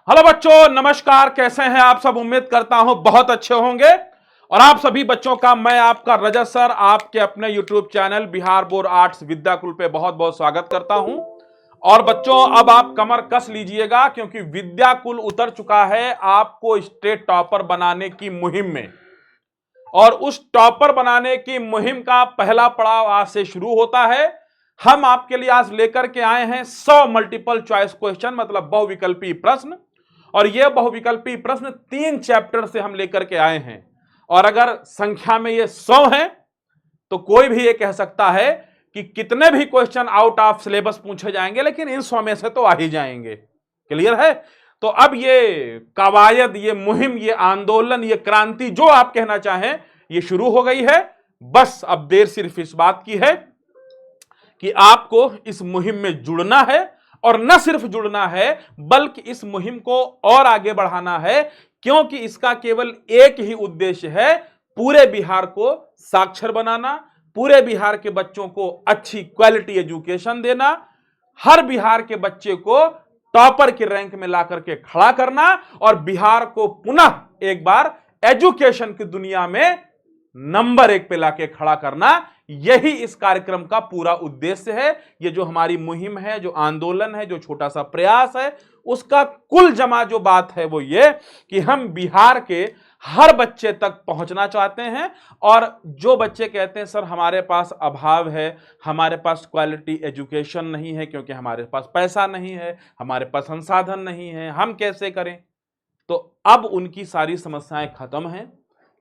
Hello बच्चों, नमस्कार। कैसे हैं आप सब? उम्मीद करता हूं बहुत अच्छे होंगे। और आप सभी बच्चों का मैं आपका रजत सर आपके अपने YouTube channel Bihar board arts Vidyakul पे बहुत बहुत स्वागत करता हूं। और बच्चों, अब आप कमर कस लीजिएगा क्योंकि विद्याकुल उतर चुका है आपको स्टेट टॉपर बनाने की मुहिम में। और उस टॉपर बनाने की मुहिम का पहला पड़ाव आज से शुरू होता है। हम आपके लिए आज लेकर के आए हैं 100 मल्टीपल चॉइस क्वेश्चन, मतलब बहुविकल्पी प्रश्न। और यह बहुविकल्पी प्रश्न 3 चैप्टर से हम लेकर के आए हैं। और अगर संख्या में ये 100 हैं तो कोई भी ये कह सकता है कि कितने भी क्वेश्चन आउट ऑफ सिलेबस पूछे जाएंगे, लेकिन इन 100 में से तो आ ही जाएंगे। क्लियर है? तो अब ये कवायद, ये मुहिम, ये आंदोलन, ये क्रांति, जो आप कहना चाहें, ये शुरू हो गई है। बस अब देर सिर्फ इस बात की है कि आपको इस मुहिम में जुड़ना है। और न सिर्फ जुड़ना है बल्कि इस मुहिम को और आगे बढ़ाना है, क्योंकि इसका केवल एक ही उद्देश्य है, पूरे बिहार को साक्षर बनाना, पूरे बिहार के बच्चों को अच्छी क्वालिटी एजुकेशन देना, हर बिहार के बच्चे को टॉपर के रैंक में ला करके खड़ा करना और बिहार को पुनः एक बार एजुकेशन की दुनिया में नंबर 1 पे लाके खड़ा करना। यही इस कार्यक्रम का पूरा उद्देश्य है। ये जो हमारी मुहिम है, जो आंदोलन है, जो छोटा सा प्रयास है, उसका कुल जमा जो बात है वो ये कि हम बिहार के हर बच्चे तक पहुंचना चाहते हैं। और जो बच्चे कहते हैं सर हमारे पास अभाव है, हमारे पास क्वालिटी एजुकेशन नहीं है क्योंकि हमारे पास पैसा नहीं है, हमारे पास संसाधन नहीं है, हम कैसे करें, तो अब उनकी सारी समस्याएं खत्म हैं,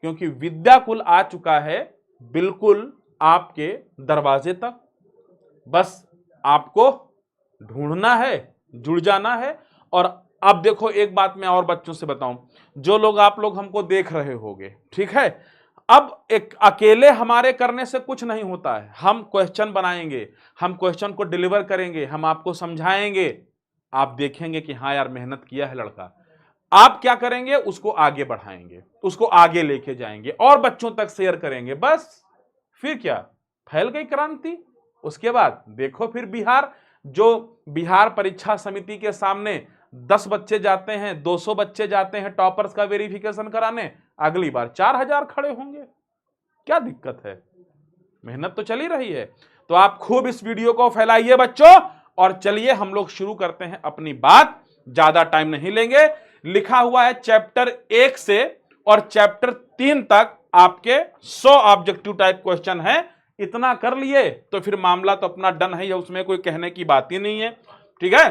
क्योंकि विद्याकुल आ चुका है बिल्कुल आपके दरवाजे तक। बस आपको ढूंढना है, जुड़ जाना है। और अब देखो, एक बात मैं और बच्चों से बताऊं, जो लोग आप लोग हमको देख रहे होंगे, ठीक है, अब एक अकेले हमारे करने से कुछ नहीं होता है। हम क्वेश्चन बनाएंगे, हम क्वेश्चन को डिलीवर करेंगे, हम आपको समझाएंगे, आप देखेंगे कि हाँ यार मेहनत किया है लड़का। आप क्या करेंगे? उसको आगे बढ़ाएंगे, उसको आगे लेके जाएंगे और बच्चों तक शेयर करेंगे। बस फिर क्या, फैल गई क्रांति। उसके बाद देखो, फिर बिहार, जो बिहार परीक्षा समिति के सामने 10 बच्चे जाते हैं, 200 बच्चे जाते हैं टॉपर्स का वेरिफिकेशन कराने, अगली बार 4000 खड़े होंगे। क्या दिक्कत है? मेहनत तो चली रही है। तो आप खूब इस वीडियो को फैलाइए बच्चों। और चलिए हम लोग शुरू करते हैं अपनी बात, ज्यादा टाइम नहीं लेंगे। लिखा हुआ है चैप्टर 1 से और चैप्टर 3 तक आपके 100 ऑब्जेक्टिव टाइप क्वेश्चन है। इतना कर लिए तो फिर मामला तो अपना डन है, उसमें कोई कहने की बात ही नहीं है। ठीक है,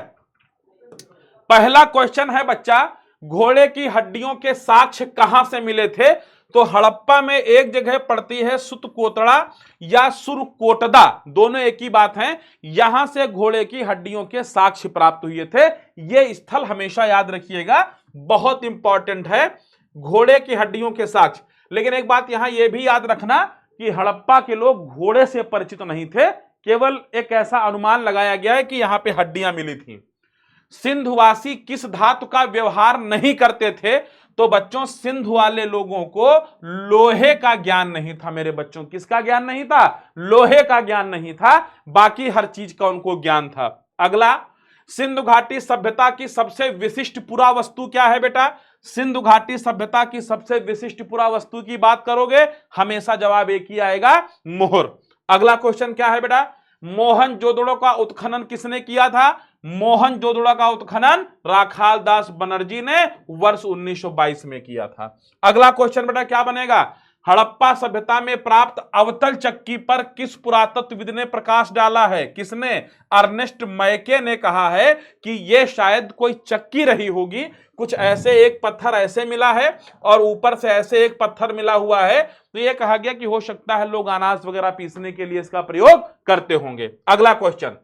पहला क्वेश्चन है बच्चा, घोड़े की हड्डियों के साक्ष्य कहां से मिले थे? तो हड़प्पा में एक जगह पड़ती है सुतकोटड़ा या सुरकोटदा, दोनों एक ही बात है। यहां से घोड़े की हड्डियों के साक्ष्य प्राप्त हुए थे। यह स्थल हमेशा याद रखिएगा, बहुत इंपॉर्टेंट है, घोड़े की हड्डियों के साक्ष्य। लेकिन एक बात यहां यह भी याद रखना कि हड़प्पा के लोग घोड़े से परिचित नहीं थे, केवल एक ऐसा अनुमान लगाया गया है कि यहां पे हड्डियां मिली थी। सिंधुवासी किस धातु का व्यवहार नहीं करते थे? तो बच्चों, सिंधु वाले लोगों को लोहे का ज्ञान नहीं था। मेरे बच्चों, किसका ज्ञान नहीं था? लोहे का ज्ञान नहीं था, बाकी हर चीज का उनको ज्ञान था। अगला, सिंधु घाटी सभ्यता की सबसे विशिष्ट पुरावस्तु क्या है बेटा? सिंधु घाटी सभ्यता की सबसे विशिष्ट पुरावस्तु की बात करोगे, हमेशा जवाब एक ही आएगा, मोहर। अगला क्वेश्चन क्या है बेटा? मोहनजोदड़ो का उत्खनन किसने किया था? मोहनजोदड़ो का उत्खनन राखाल दास बनर्जी ने वर्ष 1922 में किया था। अगला क्वेश्चन बेटा क्या बनेगा? हड़प्पा सभ्यता में प्राप्त अवतल चक्की पर किस पुरातत्वविद ने प्रकाश डाला है? किसने? अर्नेस्ट मैके ने कहा है कि यह शायद कोई चक्की रही होगी, कुछ ऐसे एक पत्थर ऐसे मिला है और ऊपर से ऐसे एक पत्थर मिला हुआ है, तो यह कहा गया कि हो सकता है लोग अनाज वगैरह पीसने के लिए इसका प्रयोग करते होंगे। अगला क्वेश्चन,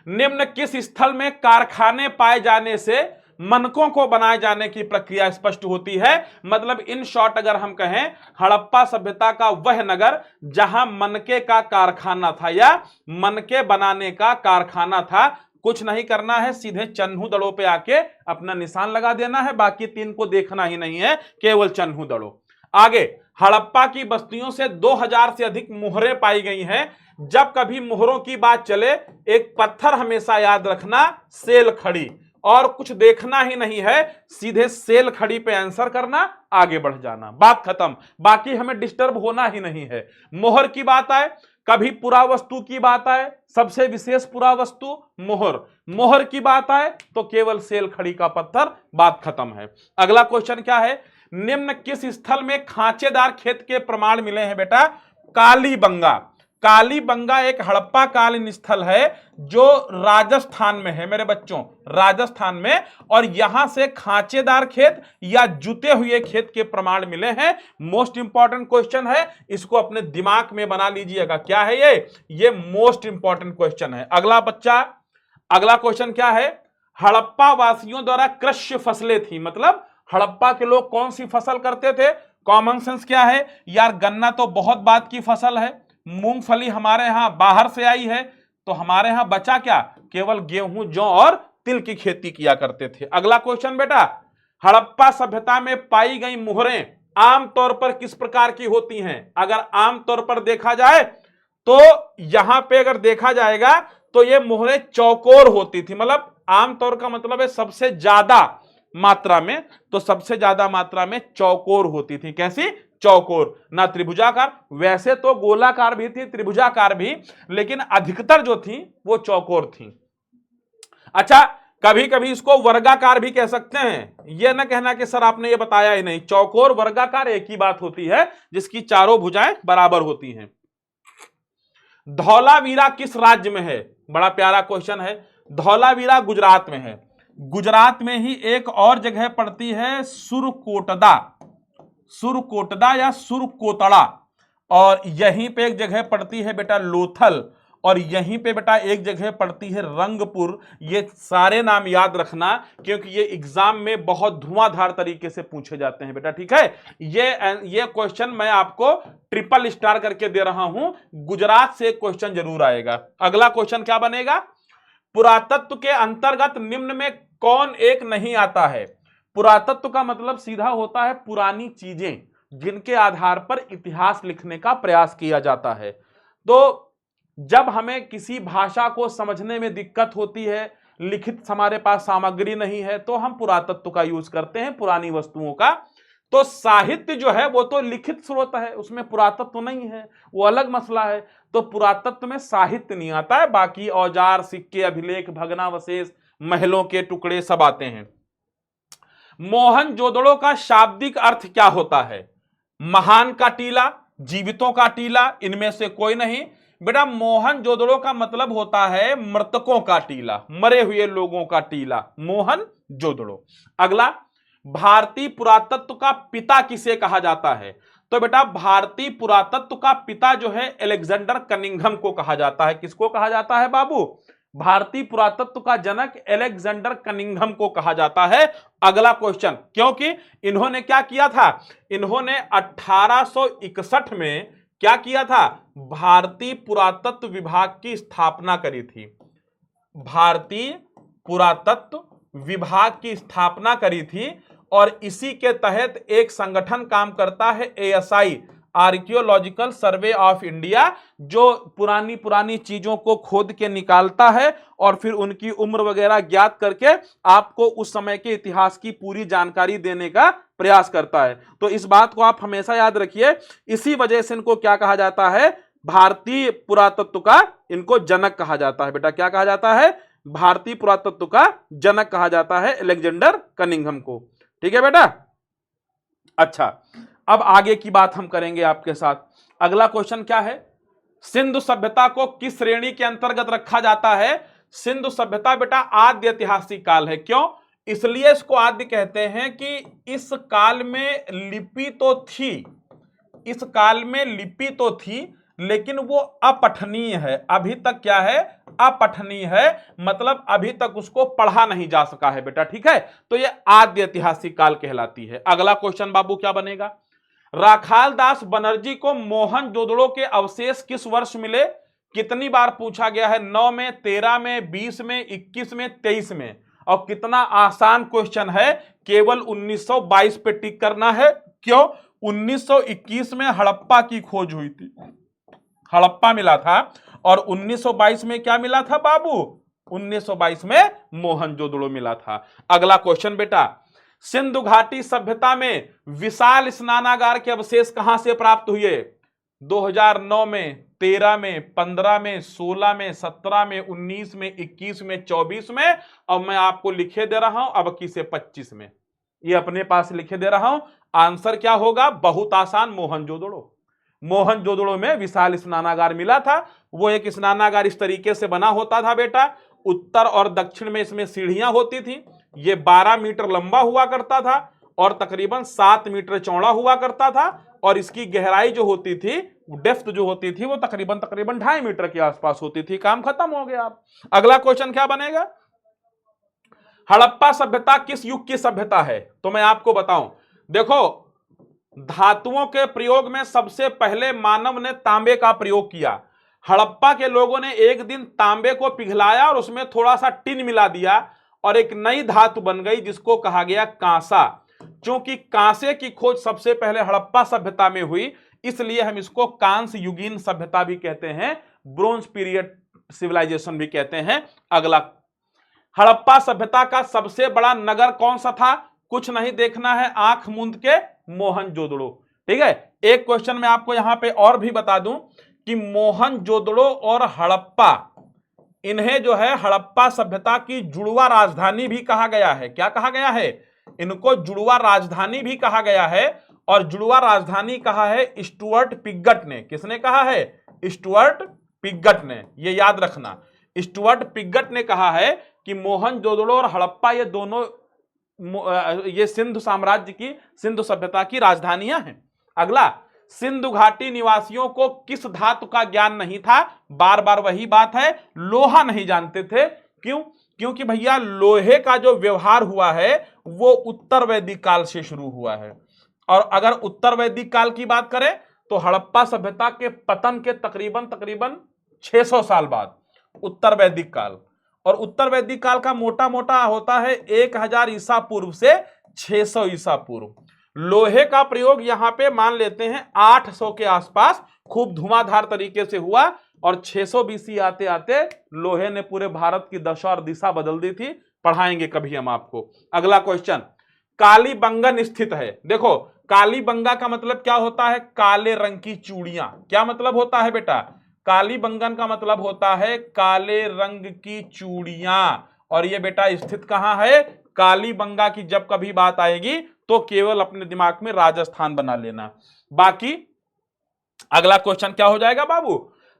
निम्न किस स्थल में कारखाने पाए जाने से मनकों को बनाए जाने की प्रक्रिया स्पष्ट होती है? मतलब इन शॉर्ट अगर हम कहें, हड़प्पा सभ्यता का वह नगर जहां मनके का कारखाना था या मनके बनाने का कारखाना था। कुछ नहीं करना है, सीधे चन्हू दड़ों पे आके अपना निशान लगा देना है, बाकी 3 को देखना ही नहीं है, केवल चन्हू दड़ों। आगे, हड़प्पा की बस्तियों से 2000 से अधिक मोहरें पाई गई हैं। जब कभी मोहरों की बात चले, एक पत्थर हमेशा याद रखना, सेल खड़ी। और कुछ देखना ही नहीं है, सीधे सेल खड़ी पे आंसर करना, आगे बढ़ जाना, बात खत्म। बाकी हमें डिस्टर्ब होना ही नहीं है। मोहर की बात आए, कभी पुरावस्तु की बात आए, सबसे विशेष पुरावस्तु मोहर, मोहर की बात आए तो केवल सेल खड़ी का पत्थर, बात खत्म है। अगला क्वेश्चन क्या है, निम्न किस स्थल में खांचेदार खेत के प्रमाण मिले हैं बेटा? कालीबंगा। कालीबंगा एक हड़प्पा कालीन स्थल है जो राजस्थान में है मेरे बच्चों, राजस्थान में, और यहां से खांचेदार खेत या जुते हुए खेत के प्रमाण मिले हैं। मोस्ट इंपॉर्टेंट क्वेश्चन है, इसको अपने दिमाग में बना लीजिएगा। क्या है ये मोस्ट इंपॉर्टेंट क्वेश्चन है। अगला बच्चा, अगला क्वेश्चन क्या है, हड़प्पा वासियों द्वारा कृष्य फसलें थी, मतलब हड़प्पा के लोग कौन सी फसल करते थे? कॉमन सेंस क्या है यार, गन्ना तो बहुत बात की फसल है, मूंगफली हमारे यहां बाहर से आई है, तो हमारे यहां बचा क्या? केवल गेहूं, जौ और तिल की खेती किया करते थे। अगला क्वेश्चन बेटा, हड़प्पा सभ्यता में पाई गई मुहरें आमतौर पर किस प्रकार की होती हैं? अगर आमतौर पर देखा जाए तो यहां पे अगर देखा जाएगा तो ये मुहरें चौकोर होती थी, मतलब आमतौर का मतलब है सबसे ज्यादा मात्रा में, तो सबसे ज्यादा मात्रा में चौकोर होती थी। कैसी? चौकोर, ना त्रिभुजाकार। वैसे तो गोलाकार भी थी, त्रिभुजाकार भी, लेकिन अधिकतर जो थी वो चौकोर थी। अच्छा, कभी कभी इसको वर्गाकार भी कह सकते हैं, यह ना कहना कि सर आपने ये बताया ही नहीं। चौकोर वर्गाकार एक ही बात होती है जिसकी चारों भुजाएं बराबर होती हैं। धौलावीरा किस राज्य में है? बड़ा प्यारा क्वेश्चन है। धौलावीरा गुजरात में है। गुजरात में ही एक और जगह पड़ती है सुरकोटदा, सुरकोटदा या सुरकोटड़ा, और यहीं पे एक जगह पड़ती है बेटा लोथल, और यहीं पे बेटा एक जगह पड़ती है रंगपुर। ये सारे नाम याद रखना क्योंकि ये एग्जाम में बहुत धुआंधार तरीके से पूछे जाते हैं बेटा, ठीक है। ये क्वेश्चन मैं आपको ट्रिपल स्टार करके दे रहा हूं, गुजरात से क्वेश्चन जरूर आएगा। अगला क्वेश्चन क्या बनेगा, पुरातत्व के अंतर्गत निम्न में कौन एक नहीं आता है? पुरातत्व का मतलब सीधा होता है पुरानी चीजें जिनके आधार पर इतिहास लिखने का प्रयास किया जाता है। तो जब हमें किसी भाषा को समझने में दिक्कत होती है, लिखित हमारे पास सामग्री नहीं है, तो हम पुरातत्व का यूज करते हैं, पुरानी वस्तुओं का। तो साहित्य जो है वो तो लिखित स्रोत है, उसमें पुरातत्व नहीं है, वो अलग मसला है। तो पुरातत्व में साहित्य नहीं आता है, बाकी औजार, सिक्के, अभिलेख, भग्नावशेष, महलों के टुकड़े सब आते हैं। मोहनजोदड़ो का शाब्दिक अर्थ क्या होता है? महान का टीला, जीवितों का टीला, इनमें से कोई नहीं बेटा। मोहनजोदड़ो का मतलब होता है मृतकों का टीला, मरे हुए लोगों का टीला, मोहनजोदड़ो। अगला, भारतीय पुरातत्व का पिता किसे कहा जाता है? तो बेटा भारतीय पुरातत्व का पिता जो है अलेक्जेंडर कनिंघम को कहा जाता है। किसको कहा जाता है बाबू? भारतीय पुरातत्व का जनक अलेक्जेंडर कनिंघम को कहा जाता है। अगला क्वेश्चन, क्योंकि इन्होंने क्या किया था? इन्होंने 1861 में क्या किया था? भारतीय पुरातत्व विभाग की स्थापना करी थी। भारतीय पुरातत्व विभाग की स्थापना करी थी, और इसी के तहत एक संगठन काम करता है, ASI, archaeological survey of India, जो पुरानी पुरानी चीजों को खोद के निकालता है और फिर उनकी उम्र वगैरह ज्ञात करके आपको उस समय के इतिहास की पूरी जानकारी देने का प्रयास करता है। तो इस बात को आप हमेशा याद रखिए, इसी वजह से इनको क्या कहा जाता है? भारतीय पुरातत्व का इनको जनक कहा जाता है बेटा। क्या कहा जाता है? भारतीय पुरातत्व का जनक कहा जाता है अलेक्जेंडर कनिंघम को, ठीक है बेटा। अच्छा, अब आगे की बात हम करेंगे आपके साथ। अगला क्वेश्चन क्या है, सिंधु सभ्यता को किस श्रेणी के अंतर्गत रखा जाता है? सिंधु सभ्यता बेटा आद्य ऐतिहासिक काल है। क्यों? इसलिए इसको आद्य कहते हैं कि इस काल में लिपि तो थी, इस काल में लिपि तो थी, लेकिन वो अपठनीय है। अभी तक क्या है? अपठनीय है, मतलब अभी तक उसको पढ़ा नहीं जा सका है बेटा, ठीक है। तो ये आद्य ऐतिहासिक काल कहलाती है। अगला क्वेश्चन बाबू क्या बनेगा, राखाल दास बनर्जी को मोहनजोदड़ो के अवशेष किस वर्ष मिले? कितनी बार पूछा गया है? 9 में, 13 में, 20 में, 21 में, 23 में। और कितना आसान क्वेश्चन है, केवल 1922 पे टिक करना है। क्यों? 1921 में हड़प्पा की खोज हुई थी, हड़प्पा मिला था, और 1922 में क्या मिला था बाबू? 1922 में मोहनजोदड़ो मिला था। अगला क्वेश्चन बेटा, सिंधु घाटी सभ्यता में विशाल स्नानागार के अवशेष कहां से प्राप्त हुए? 2009 में, 13 में, 15 में, 16 में, 17 में, 19 में, 21 में, 24 में, अब मैं आपको लिखे दे रहा हूं अब 21 से 25 में, ये अपने पास लिखे दे रहा हूं। आंसर क्या होगा? बहुत आसान, मोहनजोदड़ो। मोहनजोदड़ो में विशाल स्नानागार मिला था। वो एक स्नानागार इस तरीके से बना होता था बेटा, उत्तर और दक्षिण में इसमें सीढ़ियां होती थी। ये 12 मीटर लंबा हुआ करता था और तकरीबन 7 मीटर चौड़ा हुआ करता था, और इसकी गहराई जो होती थी, डेप्थ जो होती थी, वो तकरीबन 2.5 मीटर के आसपास होती थी। काम खत्म हो गया। अगला क्वेश्चन क्या बनेगा? हड़प्पा सभ्यता किस युग की सभ्यता है? तो मैं आपको बताऊं, देखो, धातुओं के प्रयोग में सबसे पहले मानव ने तांबे का प्रयोग किया। हड़प्पा के लोगों ने एक दिन तांबे को पिघलाया और उसमें थोड़ा सा टिन मिला दिया और एक नई धातु बन गई जिसको कहा गया कांसा। क्योंकि कांसे की खोज सबसे पहले हड़प्पा सभ्यता में हुई, इसलिए हम इसको कांस्य युगीन सभ्यता भी कहते हैं, ब्रोंज पीरियड सिविलाइजेशन भी कहते हैं। अगला, हड़प्पा सभ्यता का सबसे बड़ा नगर कौन सा था? कुछ नहीं देखना है, आंख मूंद के, मोहनजोदड़ो। ठीक है। एक क्वेश्चन मैं आपको यहां पे और भी बता दूं कि मोहनजोदड़ो और हड़प्पा, इन्हें जो है हड़प्पा सभ्यता की जुड़वा राजधानी भी कहा गया है। क्या कहा गया है? इनको जुड़वा राजधानी भी कहा गया है। और जुड़वा राजधानी कहा है स्टुअर्ट पिगट ने। किसने कहा है? स्टुअर्ट पिगट ने। ये याद रखना, स्टुअर्ट पिगट ने कहा है कि मोहनजोदड़ो और हड़प्पा ये दोनों ये सिंधु साम्राज्य की, सिंधु सभ्यता की राजधानियां हैं। अगला, सिंधु घाटी निवासियों को किस धातु का ज्ञान नहीं था? बार बार वही बात है, लोहा नहीं जानते थे। क्यों? क्योंकि भैया लोहे का जो व्यवहार हुआ है वो उत्तर वैदिक काल से शुरू हुआ है। और अगर उत्तर वैदिक काल की बात करें तो हड़प्पा सभ्यता के पतन के तकरीबन 600 साल बाद उत्तर वैदिक काल, और उत्तर वैदिक काल का मोटा मोटा होता है 1000 ईसा पूर्व से 600 ईसा पूर्व। लोहे का प्रयोग यहां पे मान लेते हैं 800 के आसपास खूब धुआंधार तरीके से हुआ, और 600 बीसी आते आते लोहे ने पूरे भारत की दशा और दिशा बदल दी थी। पढ़ाएंगे कभी हम आपको। अगला क्वेश्चन, कालीबंगन स्थित है। देखो, कालीबंगा का मतलब क्या होता है? काले रंग की चूड़ियां। क्या मतलब होता है बेटा? कालीबंगन का मतलब होता है काले रंग की चूड़ियां। और ये बेटा स्थित कहां है? कालीबंगा की जब कभी बात आएगी तो केवल अपने दिमाग में राजस्थान बना लेना। बाकी अगला क्वेश्चन क्या हो जाएगा बाबू?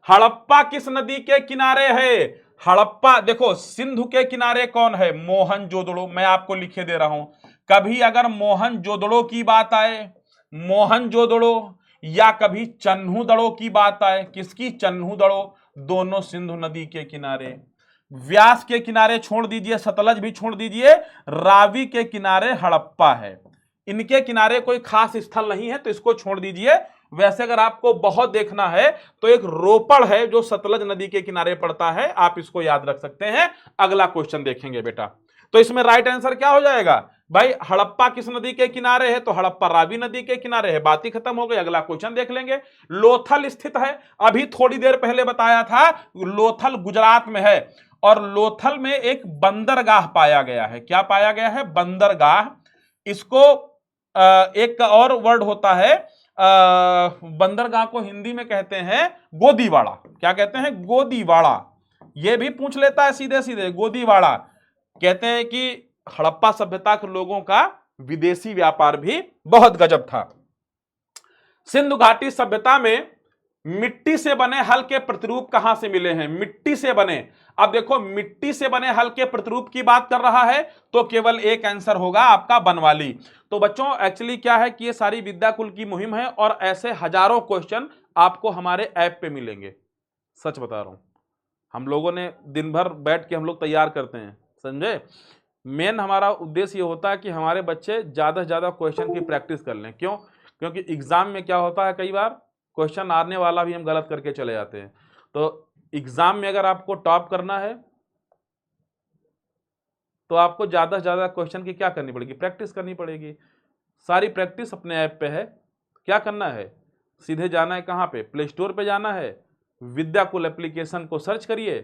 हड़प्पा किस नदी के किनारे है? हड़प्पा, देखो, सिंधु के किनारे कौन है? मोहनजोदड़ो। मैं आपको लिखे दे रहा हूं, कभी अगर मोहनजोदड़ो की बात आए, मोहनजोदड़ो, या कभी चन्हुदड़ो की बात आए, किसकी? चन्हुदड़ो, दोनों सिंधु नदी के किनारे। व्यास के किनारे छोड़ दीजिए, सतलज भी छोड़ दीजिए, रावी के किनारे हड़प्पा है। इनके किनारे कोई खास स्थल नहीं है तो इसको छोड़ दीजिए। वैसे अगर आपको बहुत देखना है तो एक रोपड़ है जो सतलज नदी के किनारे पड़ता है, आप इसको याद रख सकते हैं। अगला क्वेश्चन देखेंगे बेटा, तो इसमें राइट आंसर क्या हो जाएगा भाई? हड़प्पा किस नदी के किनारे है? तो हड़प्पा रावी नदी के किनारे है। बात ही खत्म हो गई। अगला क्वेश्चन देख लेंगे। लोथल स्थित है, अभी थोड़ी देर पहले बताया था, लोथल गुजरात में है। और लोथल में एक बंदरगाह पाया गया है। क्या पाया गया है? बंदरगाह। इसको एक और वर्ड होता है, बंदरगाह को हिंदी में कहते हैं गोदीवाड़ा। क्या कहते हैं? गोदीवाड़ा। यह भी पूछ लेता है सीधे सीधे, गोदीवाड़ा। कहते हैं कि हड़प्पा सभ्यता के लोगों का विदेशी व्यापार भी बहुत गजब था। सिंधु घाटी सभ्यता में मिट्टी से बने हल के प्रतिरूप कहां से मिले हैं? मिट्टी से बने। अब देखो, मिट्टी से बने हल के प्रतिरूप की बात कर रहा है तो केवल एक आंसर होगा आपका, बनवाली। तो बच्चों एक्चुअली क्या है कि ये सारी विद्याकुल की मुहिम है और ऐसे हजारों क्वेश्चन आपको हमारे ऐप पे मिलेंगे। सच बता रहा हूं, हम लोगों ने दिन भर बैठ के हम लोग तैयार करते हैं, समझे। मेन हमारा उद्देश्य ये होता है कि हमारे बच्चे ज्यादा से ज्यादा क्वेश्चन की प्रैक्टिस कर लें। क्यों? क्योंकि एग्जाम में क्या होता है, कई बार क्वेश्चन आने वाला भी हम गलत करके चले जाते हैं। तो एग्जाम में अगर आपको टॉप करना है तो आपको ज्यादा से ज्यादा क्वेश्चन की क्या करनी पड़ेगी? प्रैक्टिस करनी पड़ेगी। सारी प्रैक्टिस अपने ऐप पे है। क्या करना है? सीधे जाना है कहाँ पे? प्ले स्टोर पे जाना है, विद्याकुल एप्लीकेशन को सर्च करिए,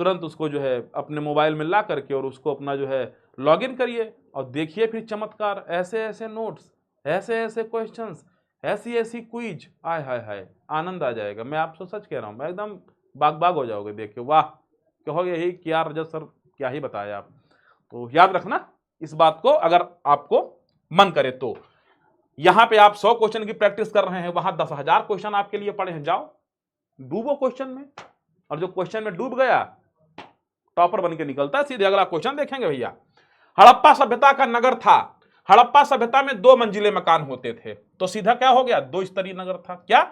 तुरंत उसको जो है अपने मोबाइल में ला करके और उसको अपना जो है लॉगिन करिए और देखिए फिर चमत्कार, ऐसे ऐसे नोट्स, ऐसे ऐसे क्वेश्चंस, ऐसी ऐसी क्विज, आय हाय हाय, आनंद आ जाएगा। मैं आपसे सच कह रहा हूँ, मैं एकदम बाग बाग हो जाओगे देख के, वाह, कहोगे यही क्या रजत सर क्या ही बताया आप। तो याद रखना इस बात को, अगर आपको मन करे तो। यहां पे आप 100 क्वेश्चन की प्रैक्टिस कर रहे हैं, वहां 10,000 क्वेश्चन आपके लिए पड़े हैं। जाओ डूबो क्वेश्चन में, और जो क्वेश्चन में डूब गया टॉपर बन के निकलता है। सीधे अगला क्वेश्चन देखेंगे भैया। हड़प्पा सभ्यता का नगर था। हड़प्पा सभ्यता में 2 मंजिले मकान होते थे, तो सीधा क्या हो गया, 2 स्तरीय नगर था। क्या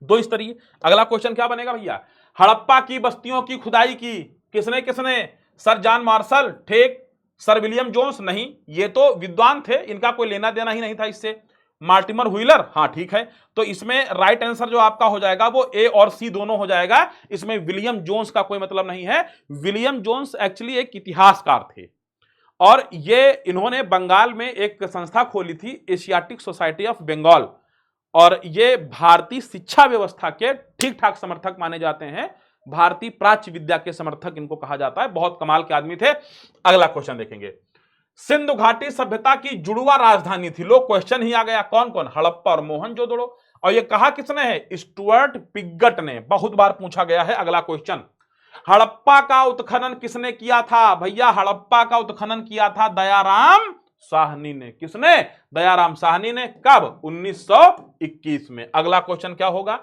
2 स्तरीय? अगला क्वेश्चन क्या बनेगा भैया, हड़प्पा की बस्तियों की खुदाई की किसने किसने? सर जॉन मार्शल, ठीक। सर विलियम जोन्स, नहीं, ये तो विद्वान थे, इनका कोई लेना देना ही नहीं था इससे। मार्टिमर व्हीलर, हाँ ठीक है। तो इसमें राइट आंसर जो आपका हो जाएगा वो ए और सी दोनों हो जाएगा। इसमें विलियम जोन्स का कोई मतलब नहीं है। विलियम जोन्स एक्चुअली एक इतिहासकार थे, और ये इन्होंने बंगाल में एक संस्था खोली थी, एशियाटिक सोसाइटी ऑफ बंगाल, और ये भारतीय शिक्षा व्यवस्था के ठीक ठाक समर्थक माने जाते हैं। भारतीय प्राच्य विद्या के समर्थक इनको कहा जाता है। बहुत कमाल के आदमी थे। अगला क्वेश्चन देखेंगे। सिंधु घाटी सभ्यता की जुड़वा राजधानी थी। लो क्वेश्चन ही आ गया, कौन कौन? हड़प्पा और मोहनजोदड़ो। और ये कहा किसने है? स्टुअर्ट पिगट ने। बहुत बार पूछा गया है। अगला क्वेश्चन, हड़प्पा का उत्खनन किसने किया था? भैया हड़प्पा का उत्खनन किया था दयाराम साहनी ने। किसने? दयाराम साहनी ने। कब? 1921 में। अगला क्वेश्चन क्या होगा?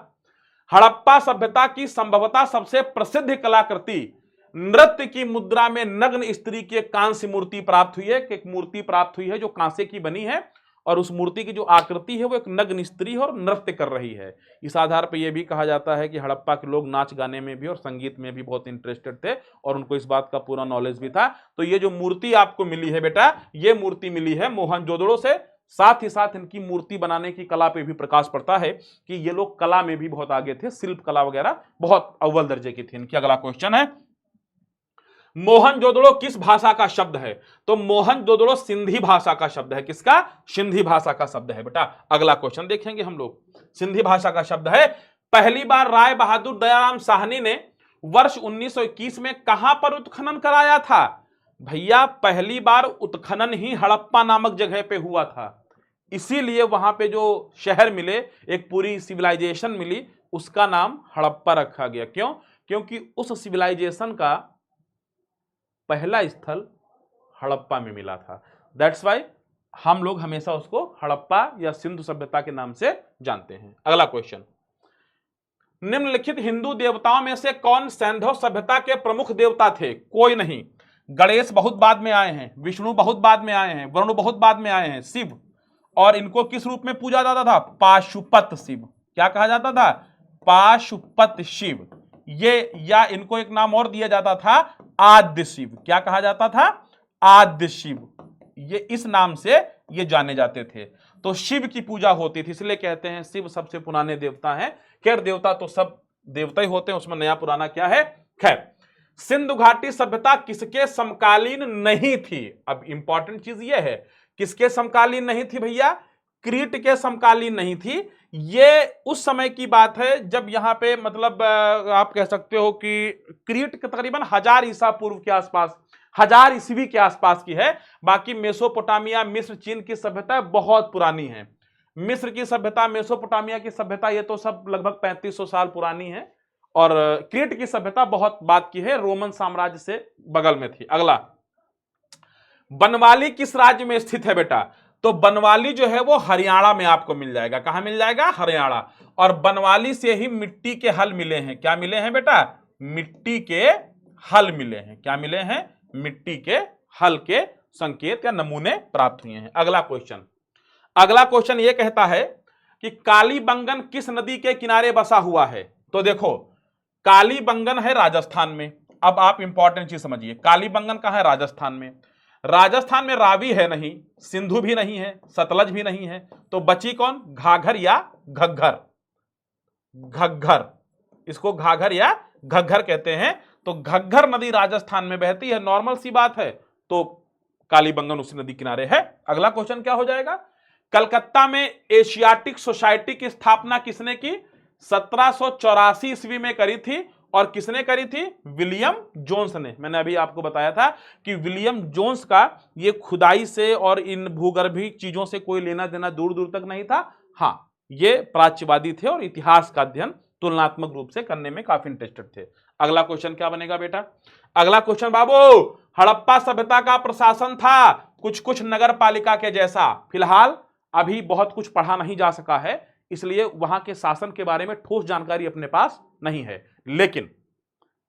हड़प्पा सभ्यता की संभवतः सबसे प्रसिद्ध कलाकृति नृत्य की मुद्रा में नग्न स्त्री की एक कांस्य मूर्ति प्राप्त हुई है। एक मूर्ति प्राप्त हुई है जो कांसे की बनी है, और उस मूर्ति की जो आकृति है वो एक नग्न स्त्री है और नृत्य कर रही है। इस आधार पर यह भी कहा जाता है कि हड़प्पा के लोग नाच गाने में भी और संगीत में भी बहुत इंटरेस्टेड थे, और उनको इस बात का पूरा नॉलेज भी था। तो ये जो मूर्ति आपको मिली है बेटा, ये मूर्ति मिली है मोहनजोदड़ो से। साथ ही साथ इनकी मूर्ति बनाने की कला पे भी प्रकाश पड़ता है कि ये लोग कला में भी बहुत आगे थे, शिल्प कला वगैरह बहुत अव्वल दर्जे की थी इनकी। अगला क्वेश्चन है, मोहनजोदड़ो किस भाषा का शब्द है? तो मोहनजोदड़ो सिंधी भाषा का शब्द है। किसका? सिंधी भाषा का शब्द है बेटा। अगला क्वेश्चन देखेंगे हम लोग। सिंधी भाषा का शब्द है। पहली बार राय बहादुर दयाराम साहनी ने वर्ष 1921 में कहां पर उत्खनन कराया था? भैया पहली बार उत्खनन ही हड़प्पा नामक जगह पे हुआ था, इसीलिए वहां पे जो शहर मिले, एक पूरी सिविलाइजेशन मिली, उसका नाम हड़प्पा रखा गया। क्यों? क्योंकि उस सिविलाइजेशन का पहला स्थल हड़प्पा में मिला था। दैट्स वाई हम लोग हमेशा उसको हड़प्पा या सिंधु सभ्यता के नाम से जानते हैं। अगला क्वेश्चन, निम्नलिखित हिंदू देवताओं में से कौन सैंधव सभ्यता के प्रमुख देवता थे? कोई नहीं। गणेश बहुत बाद में आए हैं, विष्णु बहुत बाद में आए हैं, वरुण बहुत बाद में आए हैं, शिव। और इनको किस रूप में पूजा जाता था? पाशुपत शिव। क्या कहा जाता था? पाशुपत शिव। ये, या इनको एक नाम और दिया जाता था, आद्य शिव। क्या कहा जाता था? आद्य शिव। ये इस नाम से ये जाने जाते थे। तो शिव की पूजा होती थी, इसलिए कहते हैं शिव सबसे पुराने देवता हैं। खैर देवता तो सब देवता ही होते हैं, उसमें नया पुराना क्या है। खैर, सिंधु घाटी सभ्यता किसके समकालीन नहीं थी? अब इंपॉर्टेंट चीज यह है, किसके समकालीन नहीं थी भैया? क्रीट के समकालीन नहीं थी। ये उस समय की बात है जब यहां पे मतलब आप कह सकते हो कि क्रीट के तकरीबन 1000 ईसा पूर्व के आसपास, 1000 ईस्वी के आसपास की है। बाकी मेसोपोटामिया, मिस्र, चीन की सभ्यता बहुत पुरानी है। मिस्र की सभ्यता, मेसोपोटामिया की सभ्यता, ये तो सब लगभग 3500 साल पुरानी है। और क्रीट की सभ्यता बहुत बाद की है, रोमन साम्राज्य से बगल में थी। अगला, बनवाली किस राज्य में स्थित है बेटा? तो बनवाली जो है वो हरियाणा में आपको मिल जाएगा। कहां मिल जाएगा? हरियाणा। और बनवाली से ही मिट्टी के हल मिले हैं। क्या मिले हैं बेटा? मिट्टी के हल मिले हैं। क्या मिले हैं? मिट्टी के हल के संकेत या नमूने प्राप्त हुए हैं। अगला क्वेश्चन, अगला क्वेश्चन ये कहता है कि कालीबंगन किस नदी के किनारे बसा हुआ है? तो देखो, कालीबंगन है राजस्थान में। अब आप इंपॉर्टेंट चीज समझिए, कालीबंगन कहां है? राजस्थान में। राजस्थान में रावी है नहीं, सिंधु भी नहीं है, सतलज भी नहीं है, तो बची कौन? घाघर या घग्घर। घग्घर, इसको घाघर या घग्घर कहते हैं। तो घग्घर नदी राजस्थान में बहती है, नॉर्मल सी बात है। तो कालीबंगन उसी नदी किनारे है। अगला क्वेश्चन क्या हो जाएगा? कलकत्ता में एशियाटिक सोसाइटी की स्थापना किसने की? 1784 ईस्वी में करी थी, और किसने करी थी? विलियम जोन्स ने। मैंने अभी आपको बताया था कि विलियम जोन्स का ये खुदाई से और इन भूगर्भीय चीजों से कोई लेना देना दूर दूर तक नहीं था। हाँ, ये प्राच्यवादी थे और इतिहास का अध्ययन तुलनात्मक रूप से करने में काफी इंटरेस्टेड थे। अगला क्वेश्चन क्या बनेगा बेटा? अगला क्वेश्चन बाबू, हड़प्पा सभ्यता का प्रशासन था कुछ कुछ नगर पालिका के जैसा। फिलहाल अभी बहुत कुछ पढ़ा नहीं जा सका है, इसलिए वहां के शासन के बारे में ठोस जानकारी अपने पास नहीं है, लेकिन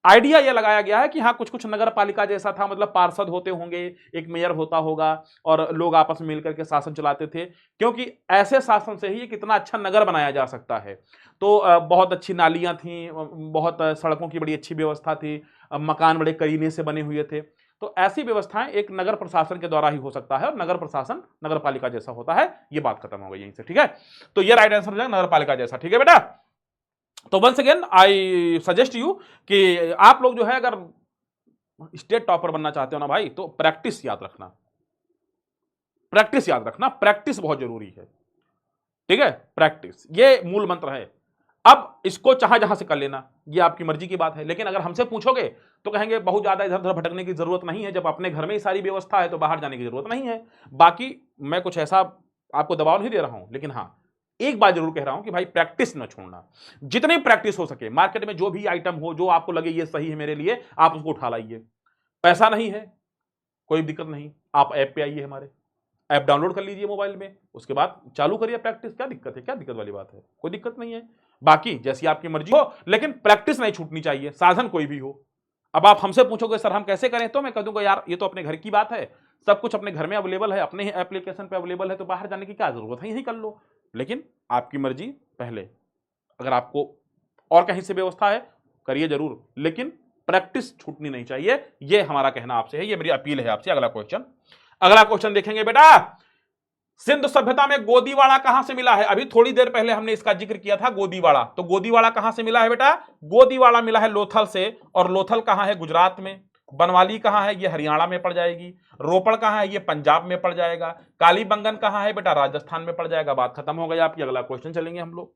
आइडिया यह लगाया गया है कि हाँ कुछ कुछ नगर पालिका जैसा था, मतलब पार्षद होते होंगे, एक मेयर होता होगा और लोग आपस में मिलकर के शासन चलाते थे, क्योंकि ऐसे शासन से ही कितना अच्छा नगर बनाया जा सकता है। तो बहुत अच्छी नालियां थी, बहुत सड़कों की बड़ी अच्छी व्यवस्था थी, मकान बड़े करीने से बने हुए थे। तो ऐसी व्यवस्थाएं एक नगर प्रशासन के द्वारा ही हो सकता है, और नगर प्रशासन नगर पालिका जैसा होता है। ये बात खत्म हो गई यहीं से, ठीक है। तो ये राइट आंसर हो जाएगा नगर पालिका जैसा, ठीक है बेटा। तो once again I suggest you कि आप लोग जो है अगर स्टेट टॉपर बनना चाहते हो ना भाई, तो प्रैक्टिस याद रखना, प्रैक्टिस याद रखना, प्रैक्टिस बहुत जरूरी है, ठीक है। प्रैक्टिस ये मूल मंत्र है। अब इसको चाहे जहां से कर लेना, ये आपकी मर्जी की बात है, लेकिन अगर हमसे पूछोगे तो कहेंगे बहुत ज्यादा इधर उधर भटकने की जरूरत नहीं है, जब अपने घर में ही सारी व्यवस्था है तो बाहर जाने की जरूरत नहीं है। बाकी मैं कुछ ऐसा आपको दबाव नहीं दे रहा हूं, लेकिन हाँ एक बात जरूर कह रहा हूं कि भाई प्रैक्टिस न छोड़ना, जितनी प्रैक्टिस हो सके। मार्केट में जो भी आइटम हो, जो आपको लगे ये सही है मेरे लिए, आप उसको उठा लाइए। पैसा नहीं है कोई दिक्कत नहीं, आप ऐप पे आइए, हमारे ऐप डाउनलोड कर लीजिए मोबाइल में, उसके बाद चालू करिए प्रैक्टिस। क्या दिक्कत है? क्या दिक्कत वाली बात है? कोई दिक्कत नहीं है। बाकी जैसी आपकी मर्जी हो, लेकिन प्रैक्टिस नहीं छूटनी चाहिए, साधन कोई भी हो। अब आप हमसे पूछोगे सर हम कैसे करें, तो मैं कह दूंगा यार ये तो अपने घर की बात है, सब कुछ अपने घर में अवेलेबल है, अपने ही एप्लीकेशन पे अवेलेबल है, तो बाहर जाने की क्या जरूरत है, यही कर लो। लेकिन आपकी मर्जी, पहले अगर आपको और कहीं से व्यवस्था है करिए जरूर, लेकिन प्रैक्टिस छूटनी नहीं चाहिए, ये हमारा कहना आपसे है, ये मेरी अपील है आपसे। अगला क्वेश्चन देखेंगे बेटा, सिंधु सभ्यता में गोदीवाड़ा कहां से मिला है? अभी थोड़ी देर पहले हमने इसका जिक्र किया था, गोदीवाड़ा। तो गोदीवाड़ा कहां से मिला है बेटा? गोदीवाड़ा मिला है लोथल से, और लोथल कहां है? गुजरात में। बनवाली कहां है? ये हरियाणा में पड़ जाएगी। रोपड़ कहां है? ये पंजाब में पड़ जाएगा। कालीबंगन कहां है बेटा? राजस्थान में पड़ जाएगा। बात खत्म हो गई आपकी। अगला क्वेश्चन चलेंगे हम लोग,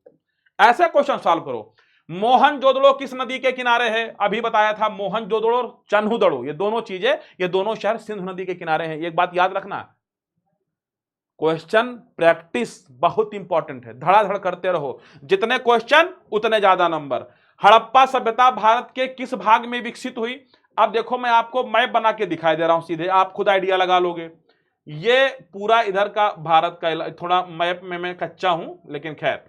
ऐसे क्वेश्चन सॉल्व करो। मोहनजोदड़ो किस नदी के किनारे है? अभी बताया था, मोहनजोदड़ो और चन्हुदड़ो, ये दोनों चीजें, ये दोनों शहर सिंधु नदी के किनारे हैं। एक बात याद रखना, क्वेश्चन प्रैक्टिस बहुत इंपॉर्टेंट है, धड़ाधड़ करते रहो, जितने क्वेश्चन उतने ज्यादा नंबर। हड़प्पा सभ्यता भारत के किस भाग में विकसित हुई? अब देखो मैं आपको मैप बना के दिखाई दे रहा हूं, सीधे आप खुद आइडिया लगा लोगे। ये पूरा इधर का भारत का, थोड़ा मैप में मैं कच्चा हूं लेकिन खैर।